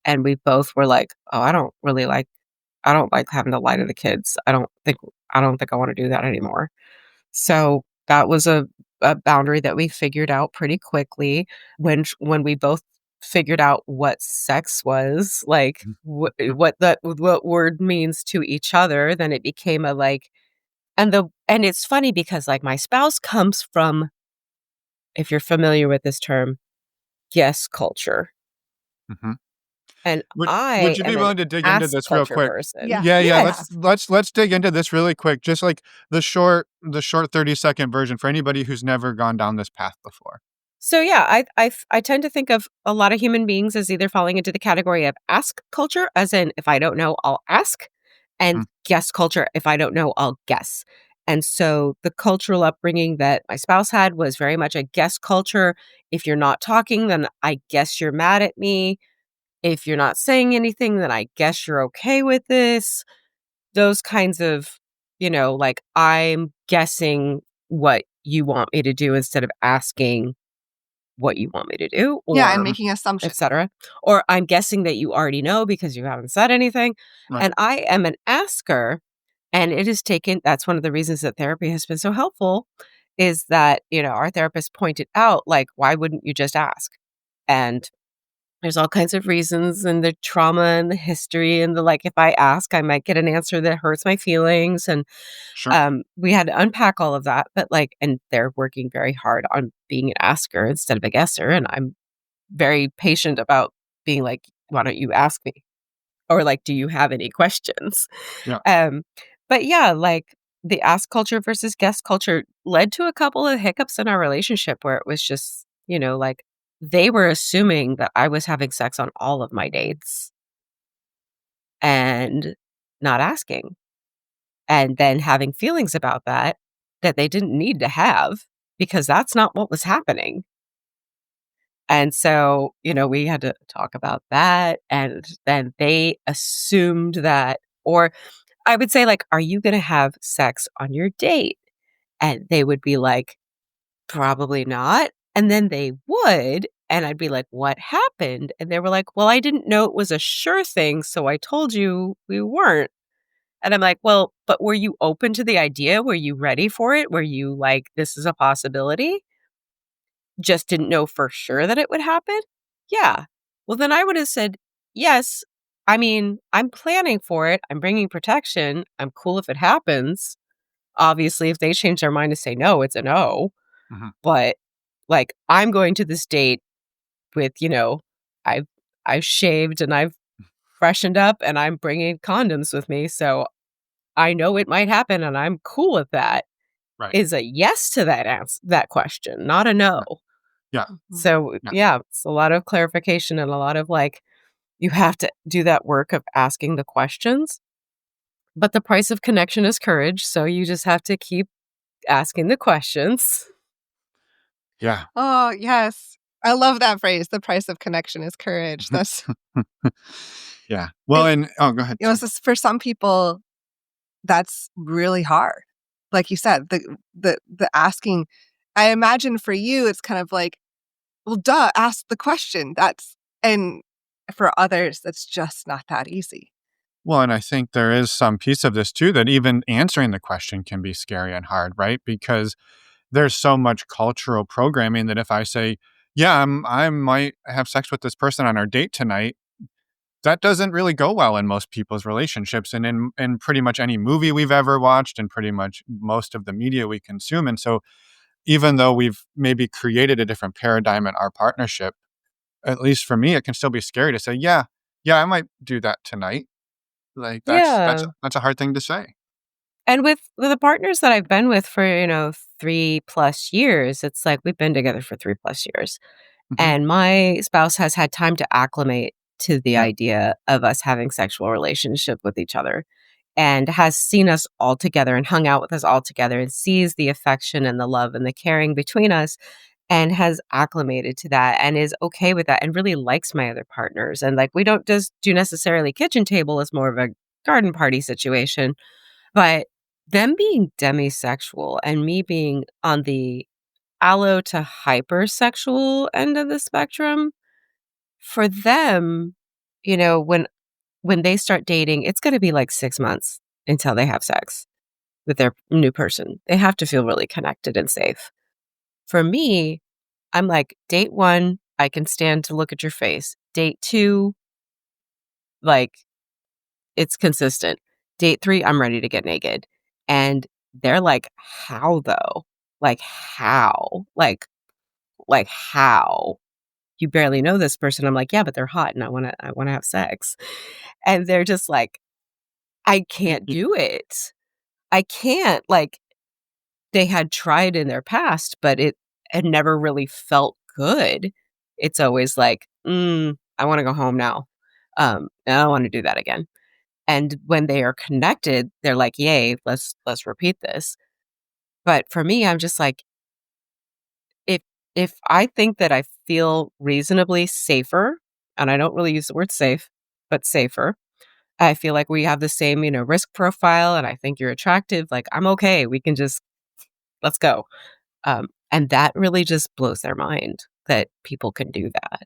and we both were like, "Oh, I don't like having to lie to the kids. I don't think I wanna do that anymore." So, that was a boundary that we figured out pretty quickly when we both figured out what sex was, like, what word means to each other, then it became a, like, and it's funny because, like, my spouse comes from, if you're familiar with this term, yes culture. Hmm. And Would I you be am an willing to dig into ass this real culture quick? Yeah. person. Yeah, yeah. Yeah. Let's dig into this really quick. Just like the short 30-second version for anybody who's never gone down this path before. So yeah, I tend to think of a lot of human beings as either falling into the category of ask culture, as in if I don't know, I'll ask, Mhm. and guess culture, if I don't know, I'll guess. And so the cultural upbringing that my spouse had was very much a guess culture. If you're not talking, then I guess you're mad at me. If you're not saying anything, then I guess you're okay with this. Those kinds of like I'm guessing what you want me to do instead of asking what you want me to do, Yeah, and or making assumptions. etc. Or I'm guessing that you already know because you haven't said anything. Right. And I am an asker. And it has taken, that's one of the reasons that therapy has been so helpful, is that, our therapist pointed out, like, why wouldn't you just ask? And there's all kinds of reasons, and the trauma and the history and the, like, if I ask, I might get an answer that hurts my feelings. And Sure. we had to unpack all of that. But like, and they're working very hard on being an asker instead of a guesser. And I'm very patient about being like, why don't you ask me? Or like, do you have any questions? Yeah. Um, but yeah, like the ask culture versus guest culture led to a couple of hiccups in our relationship where it was just, like they were assuming that I was having sex on all of my dates and not asking. And then having feelings about that they didn't need to have because that's not what was happening. And so, we had to talk about that. And then they assumed that, or I would say, like, are you going to have sex on your date? And they would be like, probably not. And then they would. And I'd be like, what happened? And they were like, well, I didn't know it was a sure thing. So I told you we weren't. And I'm like, well, but were you open to the idea? Were you ready for it? Were you like, this is a possibility? Just didn't know for sure that it would happen? Yeah. Well, then I would have said, yes. I mean, I'm planning for it. I'm bringing protection. I'm cool if it happens. Obviously, if they change their mind to say no, it's a no. Mhm. But like, I'm going to this date with, I've I've shaved and I've freshened up and I'm bringing condoms with me. So I know it might happen and I'm cool with that. Right. Is a yes to that question, not a no. Right. Yeah. So Yeah. yeah, it's a lot of clarification and a lot of like, you have to do that work of asking the questions. But the price of connection is courage. So you just have to keep asking the questions. Yeah. Oh, yes. I love that phrase. The price of connection is courage. That's Yeah. Well, and and oh, go ahead. it's just for some people that's really hard. Like you said, the asking. I imagine for you it's kind of like, well, duh, ask the question. And for others that's just not that easy. Well, and I think there is some piece of this too that even answering the question can be scary and hard, right? Because there's so much cultural programming that if I say, yeah, I might have sex with this person on our date tonight, that doesn't really go well in most people's relationships and in pretty much any movie we've ever watched and pretty much most of the media we consume. And so even though we've maybe created a different paradigm in our partnership, at least for me, it can still be scary to say, yeah, I might do that tonight. Like Yeah. that's a hard thing to say. And with the partners that I've been with for, 3+ years, it's like we've been together for 3+ years. Mhm. And my spouse has had time to acclimate to the Yeah. idea of us having sexual relationship with each other and has seen us all together and hung out with us all together and sees the affection and the love and the caring between us and has acclimated to that and is okay with that and really likes my other partners. And like, we don't just do necessarily kitchen table, it's more of a garden party situation. But them being demisexual and me being on the allo to hypersexual end of the spectrum, for them, when they start dating, it's going to be like 6 months until they have sex with their new person. They have to feel really connected and safe. For me, I'm like, date 1, I can stand to look at your face. Date 2, like, it's consistent. Date 3, I'm ready to get naked. And they're like, "How though? Like, how? Like, how? You barely know this person." I'm like, "Yeah, but they're hot and I wanna have sex." And they're just like, "I can't Y- do it. I can't." Like, they had tried in their past, but it had never really felt good. It's always like, I wanna go home now. I don't wanna do that again." And when they are connected, they're like, "Yay, let's repeat this." But for me, I'm just like, if if I think that I feel reasonably safer, and I don't really use the word safe, but safer, I feel like we have the same, risk profile, and I think you're attractive. Like, I'm okay. We can just, let's go. And that really just blows their mind that people can do that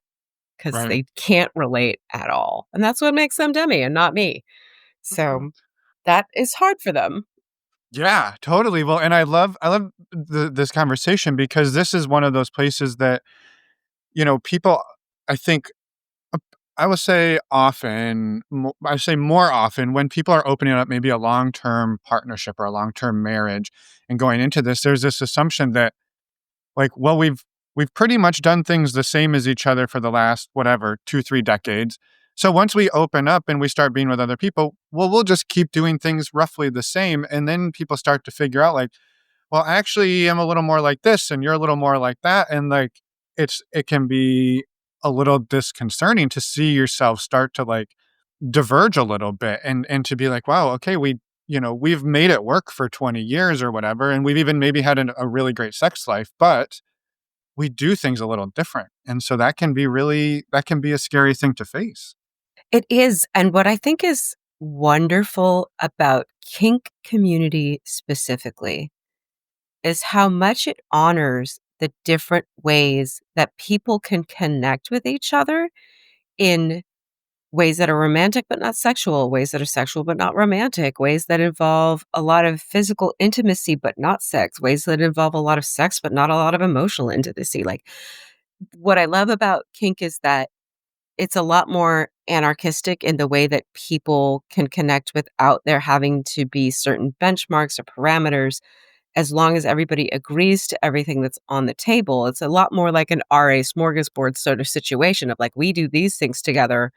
because Right. they can't relate at all. And that's what makes them Demi and not me. Mhm. So that is hard for them. Yeah, totally. Well, and I love this conversation because this is one of those places that, people, I think, uh, I would say often, I say more often when people are opening up maybe a long-term partnership or a long-term marriage and going into this, there's this assumption that like, well, we've pretty much done things the same as each other for the last whatever 2-3 decades. So once we open up and we start being with other people, well, we'll just keep doing things roughly the same, and then people start to figure out like, well, actually, I'm a little more like this, and you're a little more like that, and like it can be a little disconcerting to see yourself start to like diverge a little bit, and to be like, wow, okay, we've made it work for 20 years or whatever, and we've even maybe had a really great sex life, but we do things a little different. And so that can be a scary thing to face. It is. And what I think is wonderful about kink community specifically is how much it honors the different ways that people can connect with each other in ways that are romantic but not sexual, ways that are sexual but not romantic, ways that involve a lot of physical intimacy but not sex, ways that involve a lot of sex but not a lot of emotional intimacy. Like, what I love about kink is that it's a lot more anarchistic in the way that people can connect without there having to be certain benchmarks or parameters. As long as everybody agrees to everything that's on the table, it's a lot more like an RA smorgasbord sort of situation of like, we do these things together.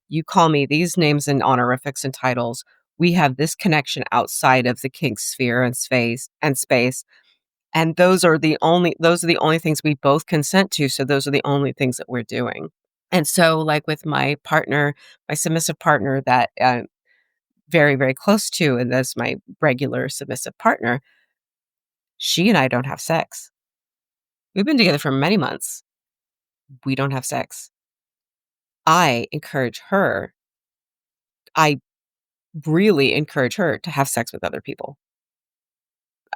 You call me these names and honorifics and titles. We have this connection outside of the kink sphere and space. And those are the only things we both consent to. So those are the only things that we're doing. And so, like with my partner, my submissive partner that I'm very, very close to, and that's my regular submissive partner, she and I don't have sex. We've been together for many months. We don't have sex. I encourage her. I really encourage her to have sex with other people.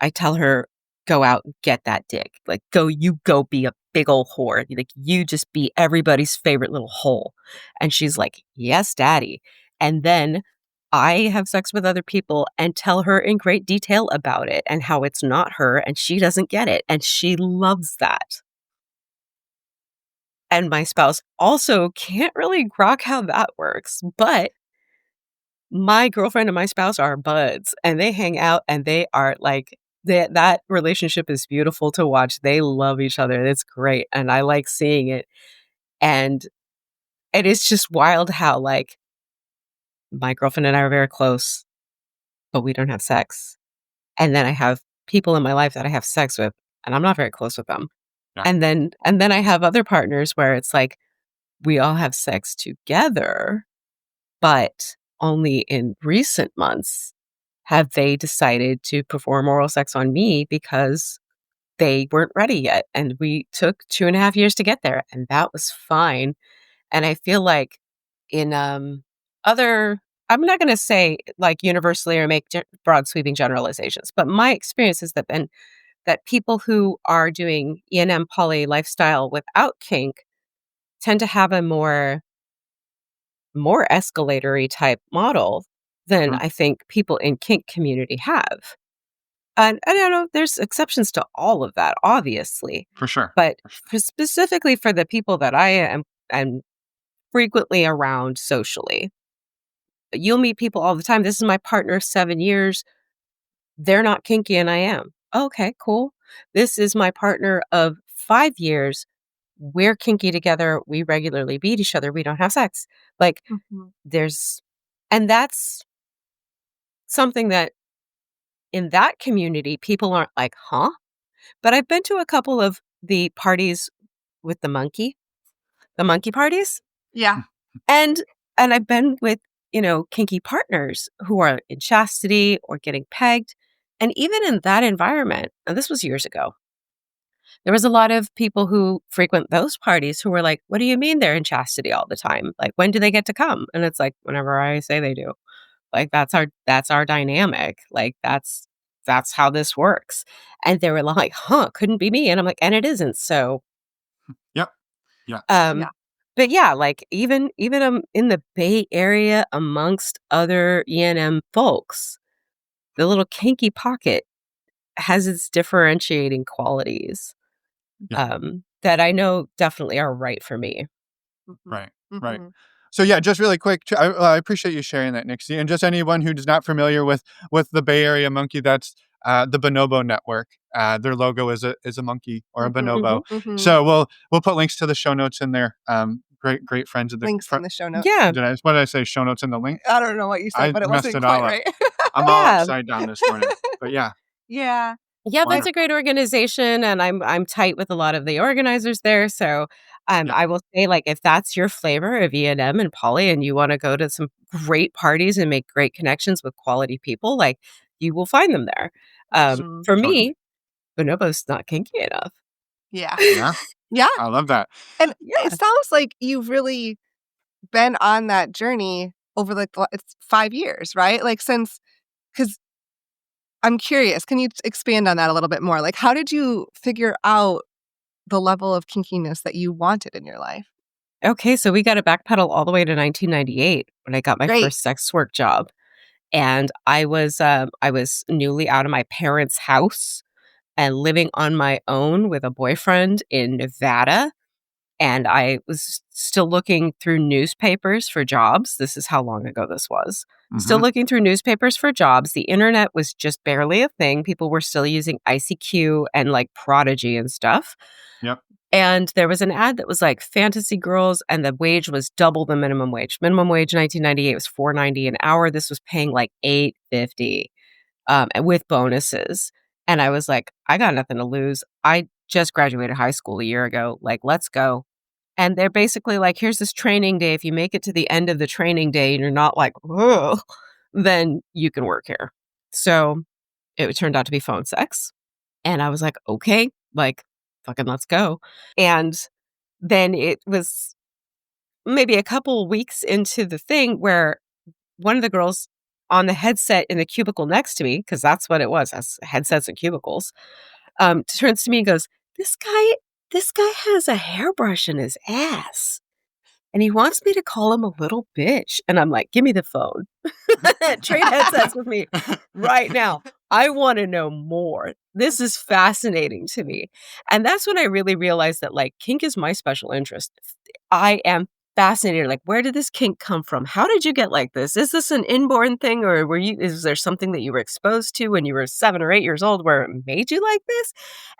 I tell her, go out and get that dick. Like, you go be a big old whore. Like, you just be everybody's favorite little hole. And she's like, yes, daddy. And then I have sex with other people and tell her in great detail about it and how it's not her and she doesn't get it. And she loves that. And my spouse also can't really grok how that works. But my girlfriend and my spouse are buds and they hang out and they are like that relationship is beautiful to watch. They love each other. It's great and I like seeing it. And it is just wild how like my girlfriend and I are very close, but we don't have sex. And then I have people in my life that I have sex with and I'm not very close with them. Yeah. And then I have other partners where it's like we all have sex together, but only in recent months have they decided to perform oral sex on me because they weren't ready yet. And we took 2.5 years to get there, and that was fine. And I feel like in other, I'm not going to say like universally or make broad sweeping generalizations, but my experience has been that people who are doing E&M poly lifestyle without kink tend to have a more escalatory type model than Mhm. I think people in kink community have. And I don't know, there's exceptions to all of that, obviously. For sure. But For sure. specifically for the people that am frequently around socially, you'll meet people all the time. This is my partner of 7 years. They're not kinky and I am. Okay, cool. This is my partner of 5 years. We're kinky together. We regularly beat each other. We don't have sex. Like Mhm. there's, and that's something that in that community, people aren't like, huh? But I've been to a couple of the parties with the monkey parties, Yeah. and I've been with, kinky partners who are in chastity or getting pegged. And even in that environment, and this was years ago, there was a lot of people who frequent those parties who were like, what do you mean they're in chastity all the time? Like, when do they get to come? And it's like, whenever I say they do. Like that's our dynamic. Like that's how this works. And they were like, huh, couldn't be me. And I'm like, and it isn't. So Yep. Yeah. Yeah. but yeah, like even in the Bay Area amongst other E&M folks, the little kinky pocket has its differentiating qualities Yeah. that I know definitely are right for me. Right. Mhm. Right. So yeah, just really quick, I appreciate you sharing that, Nyxie. And just anyone who's not familiar with the Bay Area monkey, that's the Bonobo Network. Their logo is a monkey or a bonobo. So we'll put links to the show notes in there. Great friends of the Links in the show notes. Yeah. what did I say? Show notes in the link. I don't know what you said, I but it messed wasn't it all quite up. right. I'm all Yeah. upside down this morning. But yeah. Yeah. Yeah, that's a Wonderful. great organization, and I'm tight with a lot of the organizers there. So, Yeah. I will say, like, if that's your flavor of E&M and poly, and you want to go to some great parties and make great connections with quality people, like, you will find them there. Mhm. For Totally. me, Bonobo's not kinky enough. Yeah. Yeah. Yeah. I love that. And Yeah. it sounds like you've really been on that journey over like it's 5 years, right? Like because I'm curious, can you expand on that a little bit more? Like, how did you figure out the level of kinkiness that you wanted in your life? Okay, so we got to backpedal all the way to 1998 when I got my Great. first sex work job, and I was newly out of my parents' house and living on my own with a boyfriend in Nevada. And I was still looking through newspapers for jobs. This is how long ago this was. Still Mm-hmm. looking through newspapers for jobs. The internet was just barely a thing. People were still using ICQ and like Prodigy and stuff. Yep. And there was an ad that was like fantasy girls, and the wage was double the minimum wage. Minimum wage in 1998 was $4.90 an hour. This was paying like $8.50 with bonuses. And I was like, I got nothing to lose. I just graduated high school a year ago. Like, let's go. And they're basically like, here's this training day. If you make it to the end of the training day and you're not like, oh, then you can work here. So it turned out to be phone sex. And I was like, okay, like, fucking let's go. And then it was maybe a couple weeks into the thing where one of the girls on the headset in the cubicle next to me, because that's what it was, that's headsets and cubicles, turns to me and goes, this guy has a hairbrush in his ass. And he wants me to call him a little bitch. And I'm like, give me the phone. Trade headsets with me right now. I want to know more. This is fascinating to me. And that's when I really realized that like kink is my special interest. I am fascinated. Like, where did this kink come from? How did you get like this? Is this an inborn thing, or is there something that you were exposed to when you were 7 or 8 years old where it made you like this?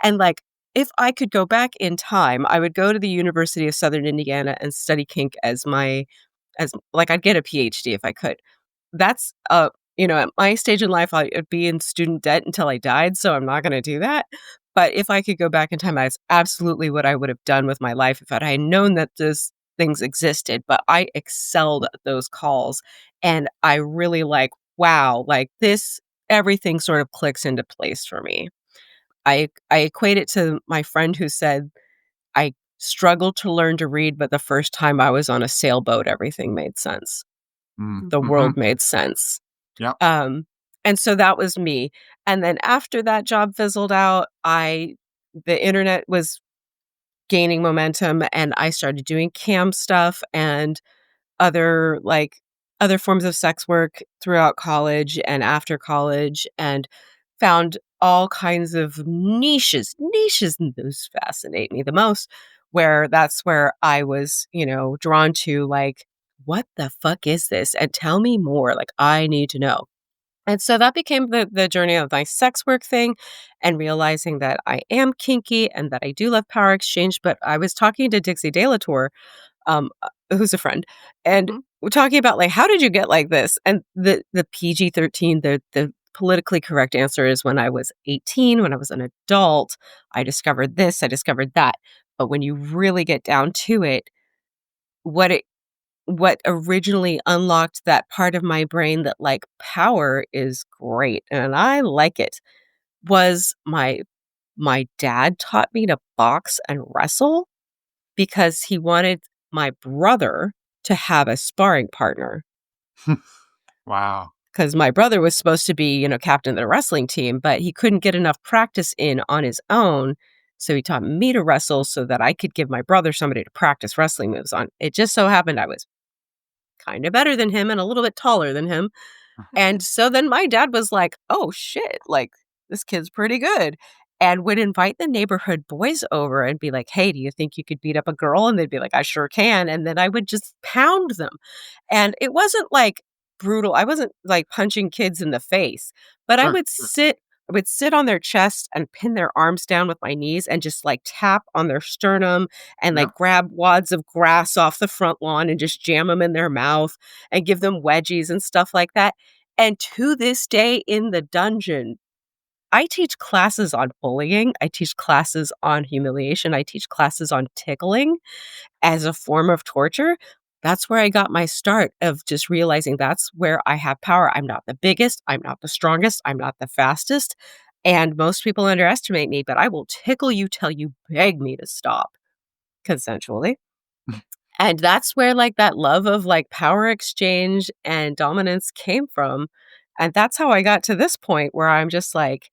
And like, if I could go back in time, I would go to the University of Southern Indiana and study kink as like I'd get a PhD if I could. That's at my stage in life, I'd be in student debt until I died, so I'm not going to do that. But if I could go back in time, that's absolutely what I would have done with my life if I had known that those things existed. But I excelled at those calls, and I really like, wow, like this, everything sort of clicks into place for me. I equate it to my friend who said, I struggled to learn to read, but the first time I was on a sailboat, everything made sense. The Mm-hmm. world made sense. Yep. And so that was me. And then after that job fizzled out, the internet was gaining momentum, and I started doing cam stuff and other other forms of sex work throughout college and after college, and found all kinds of niches, and those fascinate me the most, where that's where I was, drawn to like, what the fuck is this? And tell me more. Like, I need to know. And so that became the journey of my sex work thing, and realizing that I am kinky and that I do love power exchange. But I was talking to Dixie De La Tour, who's a friend, and Mhm. we're talking about like, how did you get like this? And the PG-13, the politically correct answer is when I was 18, when I was an adult, I discovered this, I discovered that. But when you really get down to it, what it what originally unlocked that part of my brain that like power is great and I like it was my dad taught me to box and wrestle because he wanted my brother to have a sparring partner. Wow. because my brother was supposed to be, captain of the wrestling team, but he couldn't get enough practice in on his own. So he taught me to wrestle so that I could give my brother somebody to practice wrestling moves on. It just so happened I was kind of better than him and a little bit taller than him. And so then my dad was like, oh shit, like this kid's pretty good. And would invite the neighborhood boys over and be like, hey, do you think you could beat up a girl? And they'd be like, I sure can. And then I would just pound them. And it wasn't like brutal. I wasn't like punching kids in the face, but Sure. I would sit on their chest and pin their arms down with my knees and just like tap on their sternum and like grab wads of grass off the front lawn and just jam them in their mouth and give them wedgies and stuff like that. And to this day in the dungeon, I teach classes on bullying. I teach classes on humiliation. I teach classes on tickling as a form of torture. That's where I got my start of just realizing that's where I have power. I'm not the biggest. I'm not the strongest. I'm not the fastest. And most people underestimate me, but I will tickle you till you beg me to stop consensually. And that's where like that love of like power exchange and dominance came from. And that's how I got to this point where I'm just like,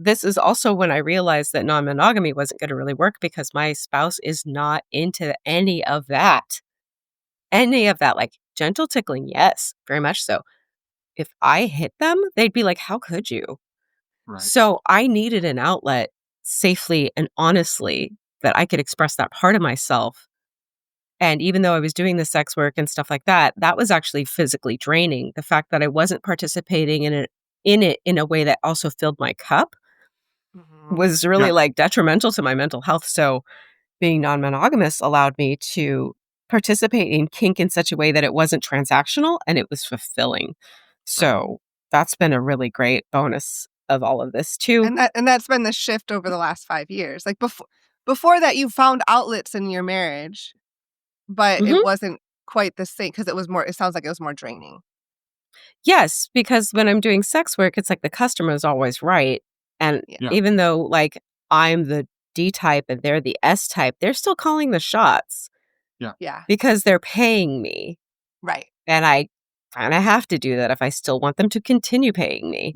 this is also when I realized that non-monogamy wasn't going to really work because my spouse is not into any of that. Any of that, like gentle tickling, yes, very much so. If I hit them, they'd be like, how could you? Right. So I needed an outlet safely and honestly that I could express that part of myself. And even though I was doing the sex work and stuff like that, that was actually physically draining. The fact that I wasn't participating in it in a way that also filled my cup was really like detrimental to my mental health. So being non-monogamous allowed me to participate in kink in such a way that it wasn't transactional and it was fulfilling. So that's been a really great bonus of all of this too. And that's been the shift over the last 5 years. Like before that, you found outlets in your marriage, but it wasn't quite the same because it sounds like it was more draining. Yes, because when I'm doing sex work, it's like the customer is always right. And even though like I'm the D type and they're the S type, they're still calling the shots. Yeah. Because they're paying me. Right. And I kind of have to do that if I still want them to continue paying me.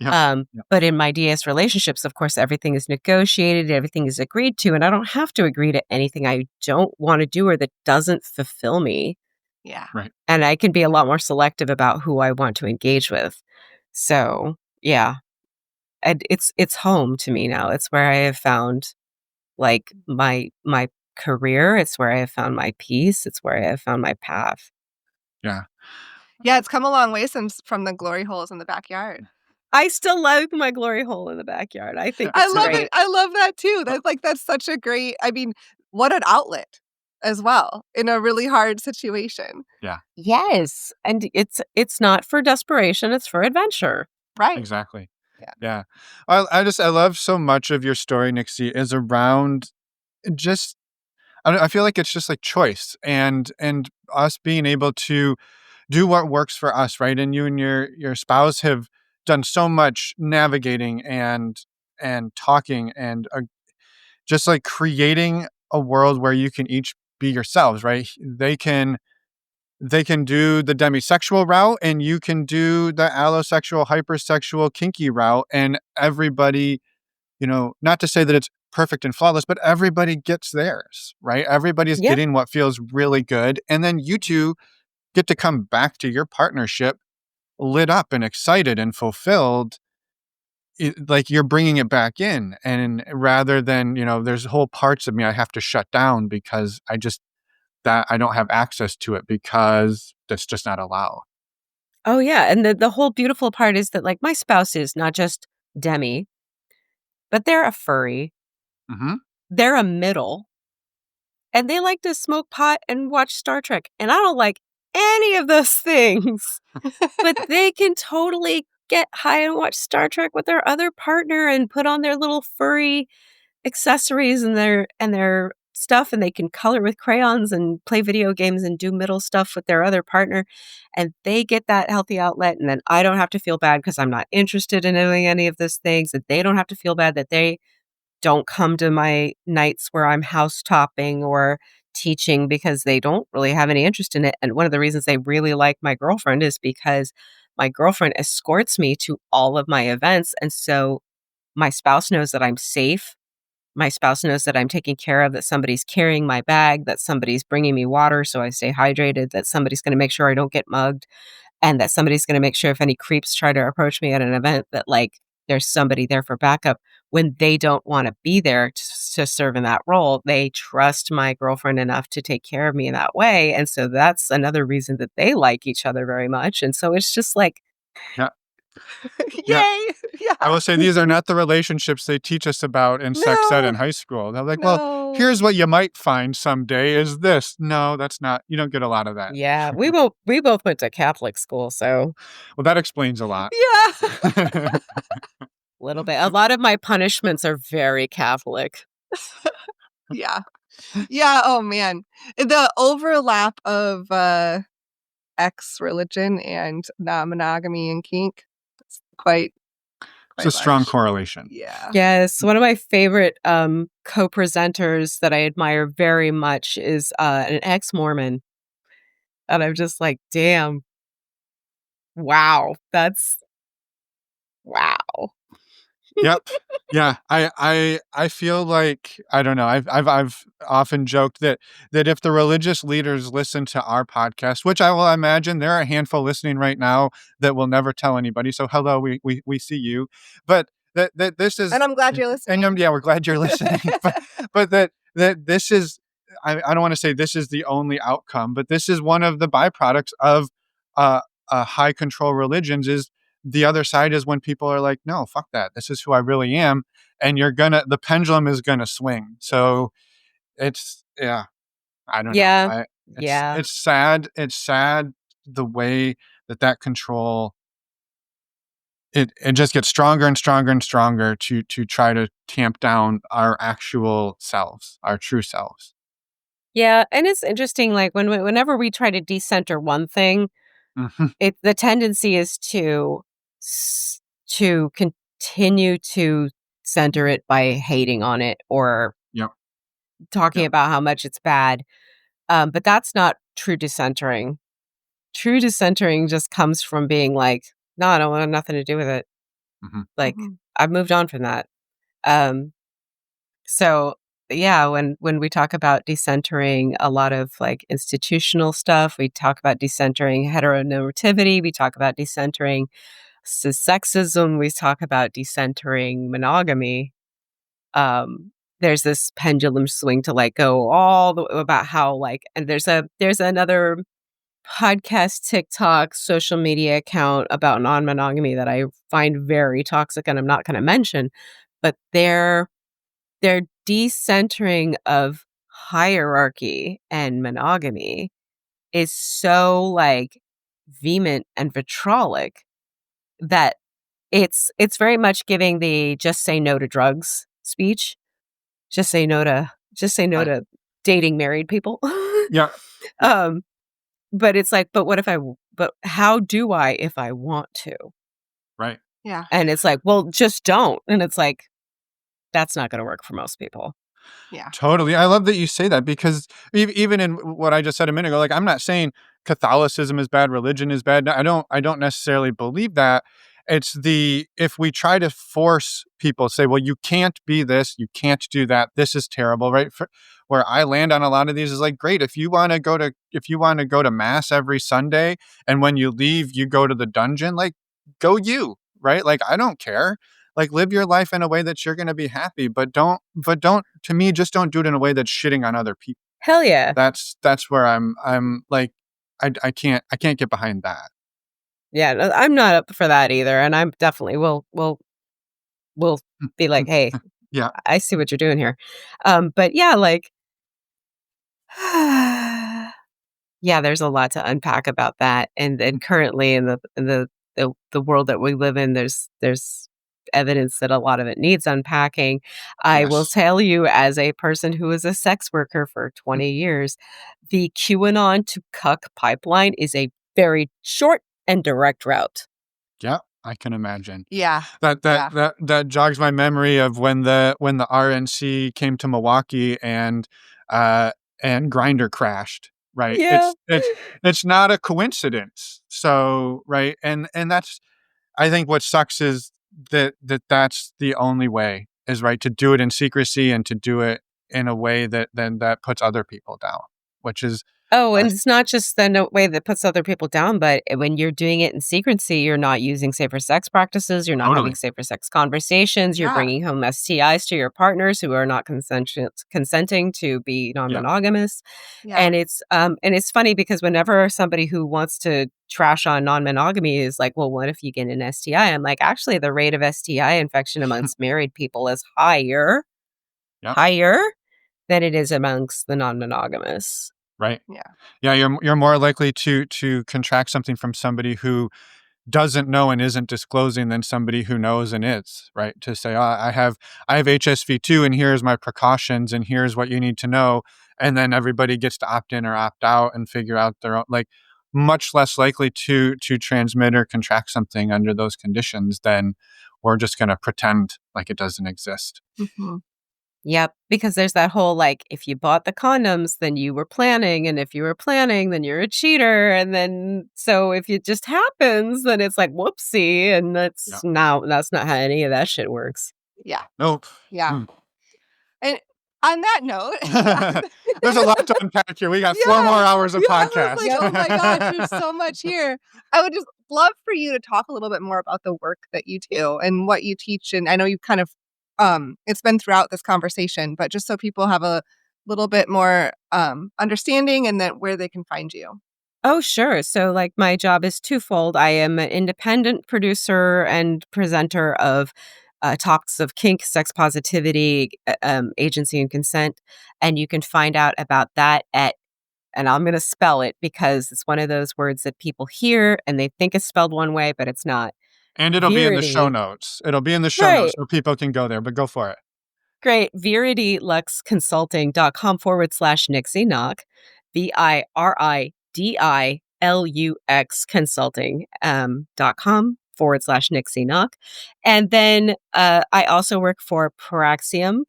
But in my DS relationships, of course, everything is negotiated, everything is agreed to, and I don't have to agree to anything I don't want to do or that doesn't fulfill me. Yeah. Right. And I can be a lot more selective about who I want to engage with. So, yeah. And it's home to me now. It's where I have found like my career. It's where I have found my peace. It's where I have found my path. Yeah. Yeah, it's come a long way from the glory holes in the backyard. I still like my glory hole in the backyard. I think I love great. it. I love that too. That's such a great, what an outlet as well in a really hard situation. Yeah. Yes. And it's not for desperation, it's for adventure. Right. Exactly. Yeah. I love so much of your story, Nyxie, is around just I feel like it's just like choice and us being able to do what works for us, right? And you and your spouse have done so much navigating and talking and just like creating a world where you can each be yourselves, right? They can do the demisexual route and you can do the allosexual, hypersexual, kinky route, and everybody, not to say that it's perfect and flawless, but everybody gets theirs, right? Everybody's getting what feels really good. And then you two get to come back to your partnership lit up and excited and fulfilled. Like you're bringing it back in, and rather than, there's whole parts of me I have to shut down because I don't have access to it because that's just not allowed. Oh yeah. And the whole beautiful part is that like my spouse is not just demi, but they're a furry. Mm-hmm. They're a middle. And they like to smoke pot and watch Star Trek. And I don't like any of those things. But they can totally get high and watch Star Trek with their other partner and put on their little furry accessories and their stuff, and they can color with crayons and play video games and do middle stuff with their other partner, and they get that healthy outlet. And then I don't have to feel bad because I'm not interested in doing any of those things, and they don't have to feel bad that they don't come to my nights where I'm house topping or teaching because they don't really have any interest in it. And one of the reasons they really like my girlfriend is because my girlfriend escorts me to all of my events. And so my spouse knows that I'm safe. My spouse knows that I'm taking care of, that somebody's carrying my bag, that somebody's bringing me water so I stay hydrated, that somebody's going to make sure I don't get mugged, and that somebody's going to make sure if any creeps try to approach me at an event that like there's somebody there for backup when they don't want to be there to serve in that role. They trust my girlfriend enough to take care of me in that way. And so that's another reason that they like each other very much. And so it's just like, Yeah. Yay! Yeah. I will say these are not the relationships they teach us about in sex ed No. in high school. They're like, well, No. here's what you might find someday is this. No, that's not. You don't get a lot of that. yeah, we both went to Catholic school, so Well, that explains a lot. Yeah. a little bit. A lot of my punishments are very Catholic. Yeah. Yeah. Oh, man. The overlap of X religion and non-monogamy and kink is quite It's a strong large. correlation. Yeah. Yes, one of my favorite co-presenters that I admire very much is an ex-Mormon. And I'm just like, damn. Wow. That's wow. Yep. Yeah. I feel like I don't know. I've often joked that if the religious leaders listen to our podcast, which I will imagine there are a handful listening right now that will never tell anybody. So hello, we see you. But that this is, And I'm glad you're listening. and yeah, we're glad you're listening. but that this is I don't want to say this is the only outcome, but this is one of the byproducts of high control religions is the other side is when people are like, no, fuck that. This is who I really am. And the pendulum is going to swing. So it's, yeah, I don't know. Yeah. It's sad. It's sad the way that control, it just gets stronger and stronger and stronger to try to tamp down our actual selves, our true selves. Yeah. And it's interesting, like whenever we try to decenter one thing, Mhm. the tendency is to continue to center it by hating on it or Yep. talking Yep. about how much it's bad. But that's not true decentering. True decentering just comes from being like, no, I don't want nothing to do with it. Mhm. Like, Mhm. I've moved on from that. So yeah, when we talk about decentering a lot of like institutional stuff, we talk about decentering heteronormativity, we talk about decentering sexism, we talk about decentering monogamy. There's this pendulum swing to like go all the about how like, and there's another podcast, TikTok, social media account about non-monogamy that I find very toxic and I'm not going to mention, but their decentering of hierarchy and monogamy is so like vehement and vitriolic that it's very much giving the just say no to drugs speech. Just say no Right. to dating married people. Yeah. um but it's like, but how do I if I want to? Right. Yeah. And it's like, well, just don't. And it's like, that's not going to work for most people. Yeah. Totally. I love that you say that because even in what I just said a minute ago, like I'm not saying Catholicism is bad, religion is bad. I don't necessarily believe that. It's if we try to force people say, well, you can't be this, you can't do that. This is terrible, right? Where I land on a lot of these is like, great. If you want to go to mass every Sunday and when you leave, you go to the dungeon, like go you, right? Like, I don't care. Like live your life in a way that you're going to be happy, but don't to me just don't do it in a way that's shitting on other people. Hell yeah. That's where I'm like I can't get behind that. Yeah, no, I'm not up for that either. And I'm definitely will be like, hey, Yeah. I see what you're doing here. But yeah, like yeah, there's a lot to unpack about that. And currently in the world that we live in, there's evidence that a lot of it needs unpacking. I will Yes. tell you, as a person who was a sex worker for 20 years, the QAnon to cuck pipeline is a very short and direct route. Yeah, I can imagine. Yeah. That jogs my memory of when the RNC came to Milwaukee and and Grinder crashed, right? Yeah. It's not a coincidence. So, right, and that's, I think what sucks is that's the only way, is right, to do it in secrecy and to do it in a way that then that puts other people down, which is Oh, I and it's not just the way that puts other people down, but when you're doing it in secrecy, you're not using safer sex practices, you're not having totally, safer sex conversations, you're Yeah. bringing home STIs to your partners who are not consenting to be yeah, non-monogamous. Yeah. And it's funny because whenever somebody who wants to trash on non-monogamy is like, well, what if you get an STI? I'm like, actually, the rate of STI infection amongst married people is higher yeah, than it is amongst the non-monogamous. right. Yeah. Yeah, you're more likely to contract something from somebody who doesn't know and isn't disclosing than somebody who knows and is, right? To say, oh, I have HSV2 and here's my precautions and here's what you need to know. And then everybody gets to opt in or opt out and figure out their own, like, much less likely to transmit or contract something under those conditions than we're just going to pretend like it doesn't exist. Mhm. Yep, because there's that whole, like, if you bought the condoms, then you were planning, and if you were planning, then you're a cheater, and then so if it just happens, then it's like, whoopsie, and Yeah. that's not how any of that shit works. Yeah. Nope. Yeah. Mm. And on that note, There's a lot to unpack here. We got 4 Yeah, more hours of yeah, I was podcast. like, oh my gosh, there's so much here. I would just love for you to talk a little bit more about the work that you do and what you teach. And I know you've kind of, it's been throughout this conversation, but just so people have a little bit more understanding and then where they can find you. Oh, sure. So, like, my job is twofold. I am an independent producer and presenter of topics of kink, sex positivity, agency, and consent. And you can find out about that at, and I'm going to spell it because it's one of those words that people hear and they think it's spelled one way, but it's not. And it'll be in the show Virity. notes. It'll be in the show notes Right. so people can go there, but go for it. Great. ViridiLuxConsulting.com/Nyxie knock. VIRIDILUX consulting .com/Nyxie knock. And then I also work for Praxium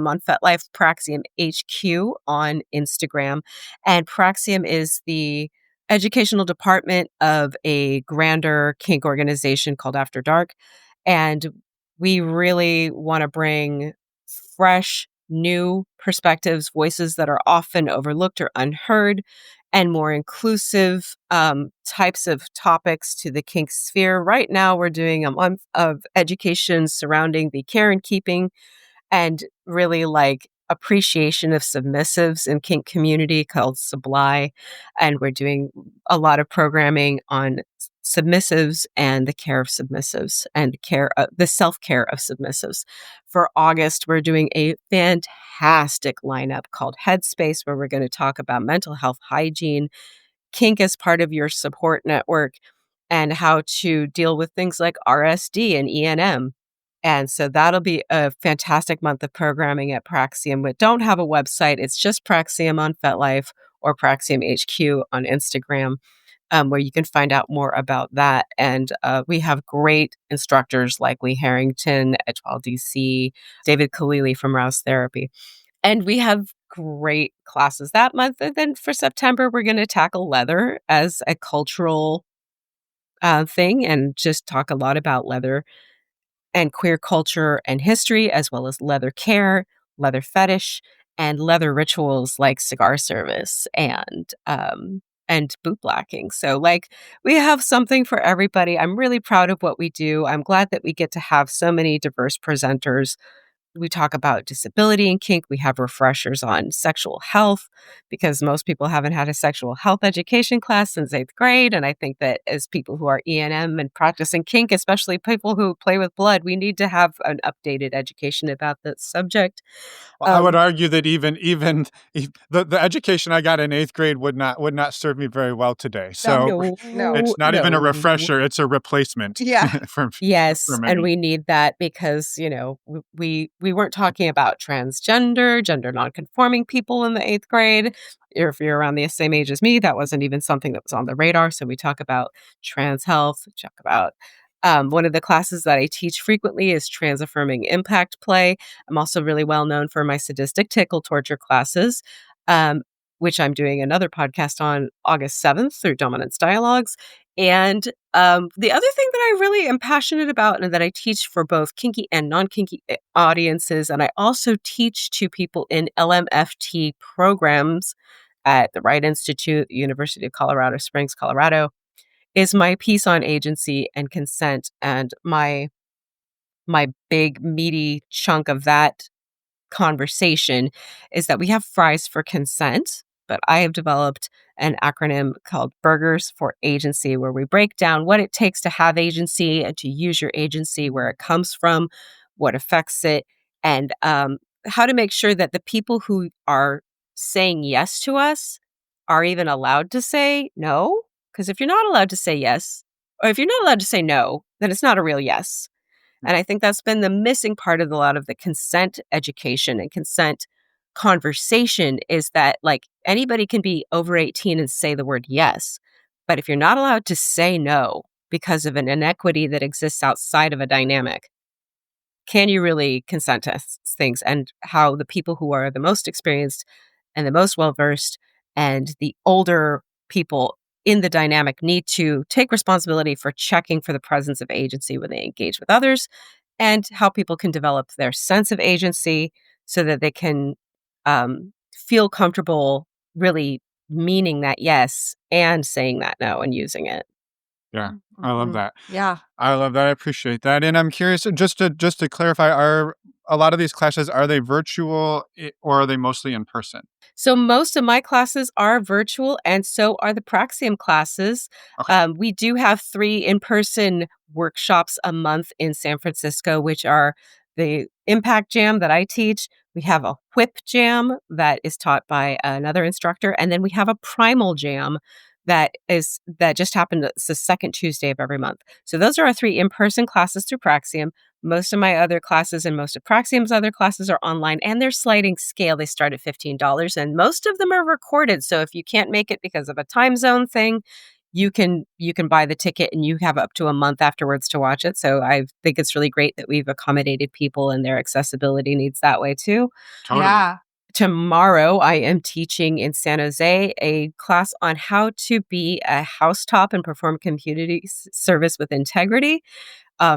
on FetLife, Praxium HQ on Instagram. And Praxium is the educational department of a grander kink organization called After Dark. And we really want to bring fresh, new perspectives, voices that are often overlooked or unheard, and more inclusive types of topics to the kink sphere. Right now, we're doing a month of education surrounding the care and keeping and really like appreciation of submissives in kink community called Sublime. And we're doing a lot of programming on submissives and the care of submissives and the self-care of submissives. For August, we're doing a fantastic lineup called Headspace, where we're going to talk about mental health hygiene, kink as part of your support network, and how to deal with things like RSD and ENM. And so that'll be a fantastic month of programming at Praxium. We don't have a website. It's just Praxium on FetLife or Praxium HQ on Instagram, where you can find out more about that. And we have great instructors like Lee Harrington at 12DC, David Khalili from Rouse Therapy. And we have great classes that month. And then for September, we're going to tackle leather as a cultural thing and just talk a lot about leather and queer culture and history, as well as leather care, leather fetish, and leather rituals like cigar service and boot blacking. So, like, we have something for everybody. I'm really proud of what we do. I'm glad that we get to have so many diverse presenters. We talk about disability and kink. We have refreshers on sexual health because most people haven't had a sexual health education class since 8th grade. And I think that as people who are E&M and practicing kink, especially people who play with blood, we need to have an updated education about that subject. Well, I would argue that even the education I got in 8th grade would not serve me very well today. So No. it's not even a No. refresher; it's a replacement. Yeah. for Yes, and many. we need that because, you know, we weren't talking about transgender, gender nonconforming people in the 8th grade. If you're around the same age as me, that wasn't even something that was on the radar. So we talk about trans health, we talk about one of the classes that I teach frequently is trans affirming impact play. I'm also really well known for my sadistic tickle torture classes. which I'm doing another podcast on August 7th through Dominance Dialogues. And the other thing that I really am passionate about and that I teach for both kinky and non-kinky audiences, and I also teach to people in LMFT programs at the Wright Institute, University of Colorado Springs, Colorado, is my piece on agency and consent. And my big meaty chunk of that conversation is that we have fries for consent, but I have developed an acronym called Burgers for Agency, where we break down what it takes to have agency and to use your agency, where it comes from, what affects it, and how to make sure that the people who are saying yes to us are even allowed to say no. Because if you're not allowed to say yes, or if you're not allowed to say no, then it's not a real yes. And I think that's been the missing part of a lot of the consent education and consent conversation, is that like anybody can be over 18 and say the word yes. But if you're not allowed to say no because of an inequity that exists outside of a dynamic, can you really consent to things? And how the people who are the most experienced and the most well-versed and the older people in the dynamic need to take responsibility for checking for the presence of agency when they engage with others, and how people can develop their sense of agency so that they can feel comfortable really meaning that yes and saying that no and using it. Yeah, I love that. Yeah. I love that. I appreciate that. And I'm curious, just to clarify, are a lot of these classes, are they virtual or are they mostly in person? So most of my classes are virtual, and so are the Praxium classes. Okay. We do have 3 in-person workshops a month in San Francisco, which are the Impact Jam that I teach. We have a Whip Jam that is taught by another instructor, and then we have a Primal Jam that just happened. It's the second Tuesday of every month. So those are our 3 in-person classes through Praxium. Most of my other classes and most of Praxium's other classes are online, and they're sliding scale. They start at $15, and most of them are recorded. So if you can't make it because of a time zone thing, you can buy the ticket and you have up to a month afterwards to watch it. So I think it's really great that we've accommodated people and their accessibility needs that way too. Totally. Yeah. Tomorrow, I am teaching in San Jose a class on how to be a housetop and perform community service with integrity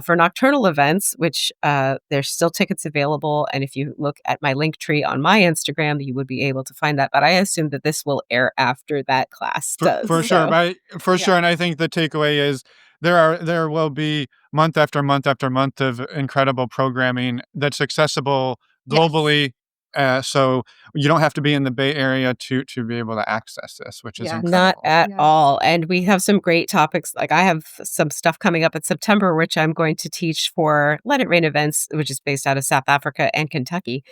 for nocturnal events, which there's still tickets available. And if you look at my link tree on my Instagram, you would be able to find that. But I assume that this will air after that class does. For sure, right? For sure. And I think the takeaway is there will be month after month after month of incredible programming that's accessible globally. So you don't have to be in the Bay Area to be able to access this, which is incredible. Not at all. And we have some great topics. Like I have some stuff coming up in September, which I'm going to teach for Let It Rain events, which is based out of South Africa and Kentucky.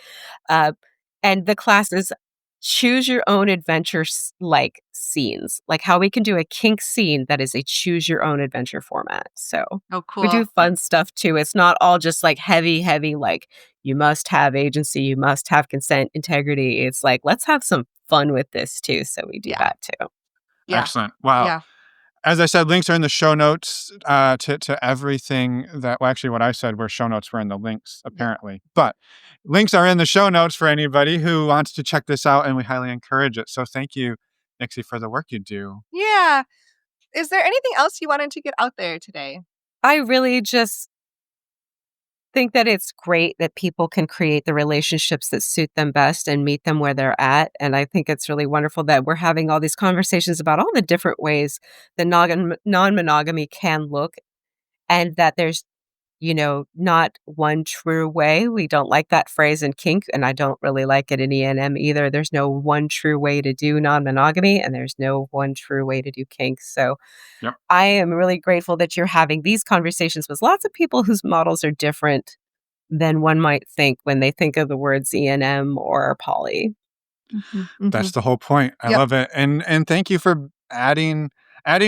And the class is choose your own adventure like scenes, like how we can do a kink scene that is a choose your own adventure format. So cool. We do fun stuff too. It's not all just like heavy, like you must have agency, you must have consent, integrity. It's like, let's have some fun with this too. So we do that too. Yeah. Excellent. Wow. Yeah. As I said, links are in the show notes to everything that, well, actually what I said were show notes were in the links, apparently. But links are in the show notes for anybody who wants to check this out, and we highly encourage it. So thank you, Nyxie, for the work you do. Yeah. Is there anything else you wanted to get out there today? I really just think that it's great that people can create the relationships that suit them best and meet them where they're at. And I think it's really wonderful that we're having all these conversations about all the different ways that non-monogamy can look, and that there's, not one true way. We don't like that phrase in kink, and I don't really like it in E&M either. There's no one true way to do non-monogamy, and there's no one true way to do kink. So I am really grateful that you're having these conversations with lots of people whose models are different than one might think when they think of the words E&M or poly. Mm-hmm. That's the whole point. I love it. And thank you for adding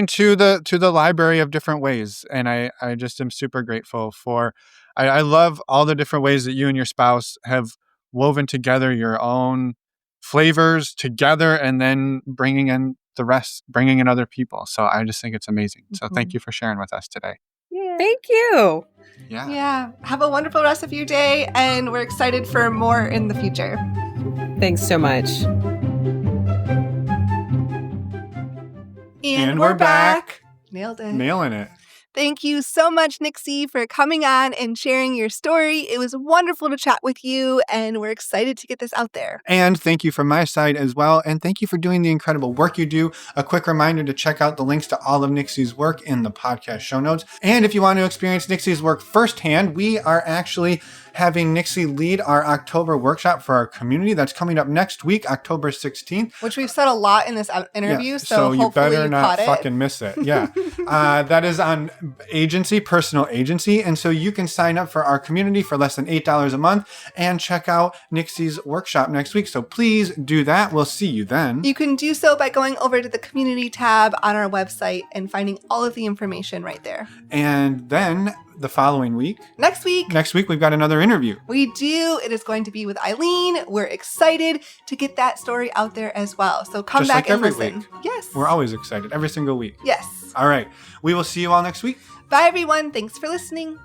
to the library of different ways. And I just am super grateful for, I love all the different ways that you and your spouse have woven together your own flavors together and then bringing in the rest, bringing in other people. So I just think it's amazing. So thank you for sharing with us today. Yeah. Thank you. Yeah. Have a wonderful rest of your day. And we're excited for more in the future. Thanks so much. And we're back. Nailed it. Nailing it. Thank you so much, Nyxie, for coming on and sharing your story. It was wonderful to chat with you, and we're excited to get this out there. And thank you from my side as well. And thank you for doing the incredible work you do. A quick reminder to check out the links to all of Nyxie's work in the podcast show notes. And if you want to experience Nyxie's work firsthand, we are actually having Nyxie lead our October workshop for our community. That's coming up next week, October 16th. Which we've said a lot in this interview, so you hopefully better you not caught fucking miss it. Yeah. That is on personal agency. And so you can sign up for our community for less than $8 a month and check out Nyxie's workshop next week. So please do that. We'll see you then. You can do so by going over to the community tab on our website and finding all of the information right there. And then the following week. Next week, we've got another interview. We do. It is going to be with Eileen. We're excited to get that story out there as well. So come Just back like and every listen. week. Yes. We're always excited every single week. Yes. All right. We will see you all next week. Bye, everyone. Thanks for listening.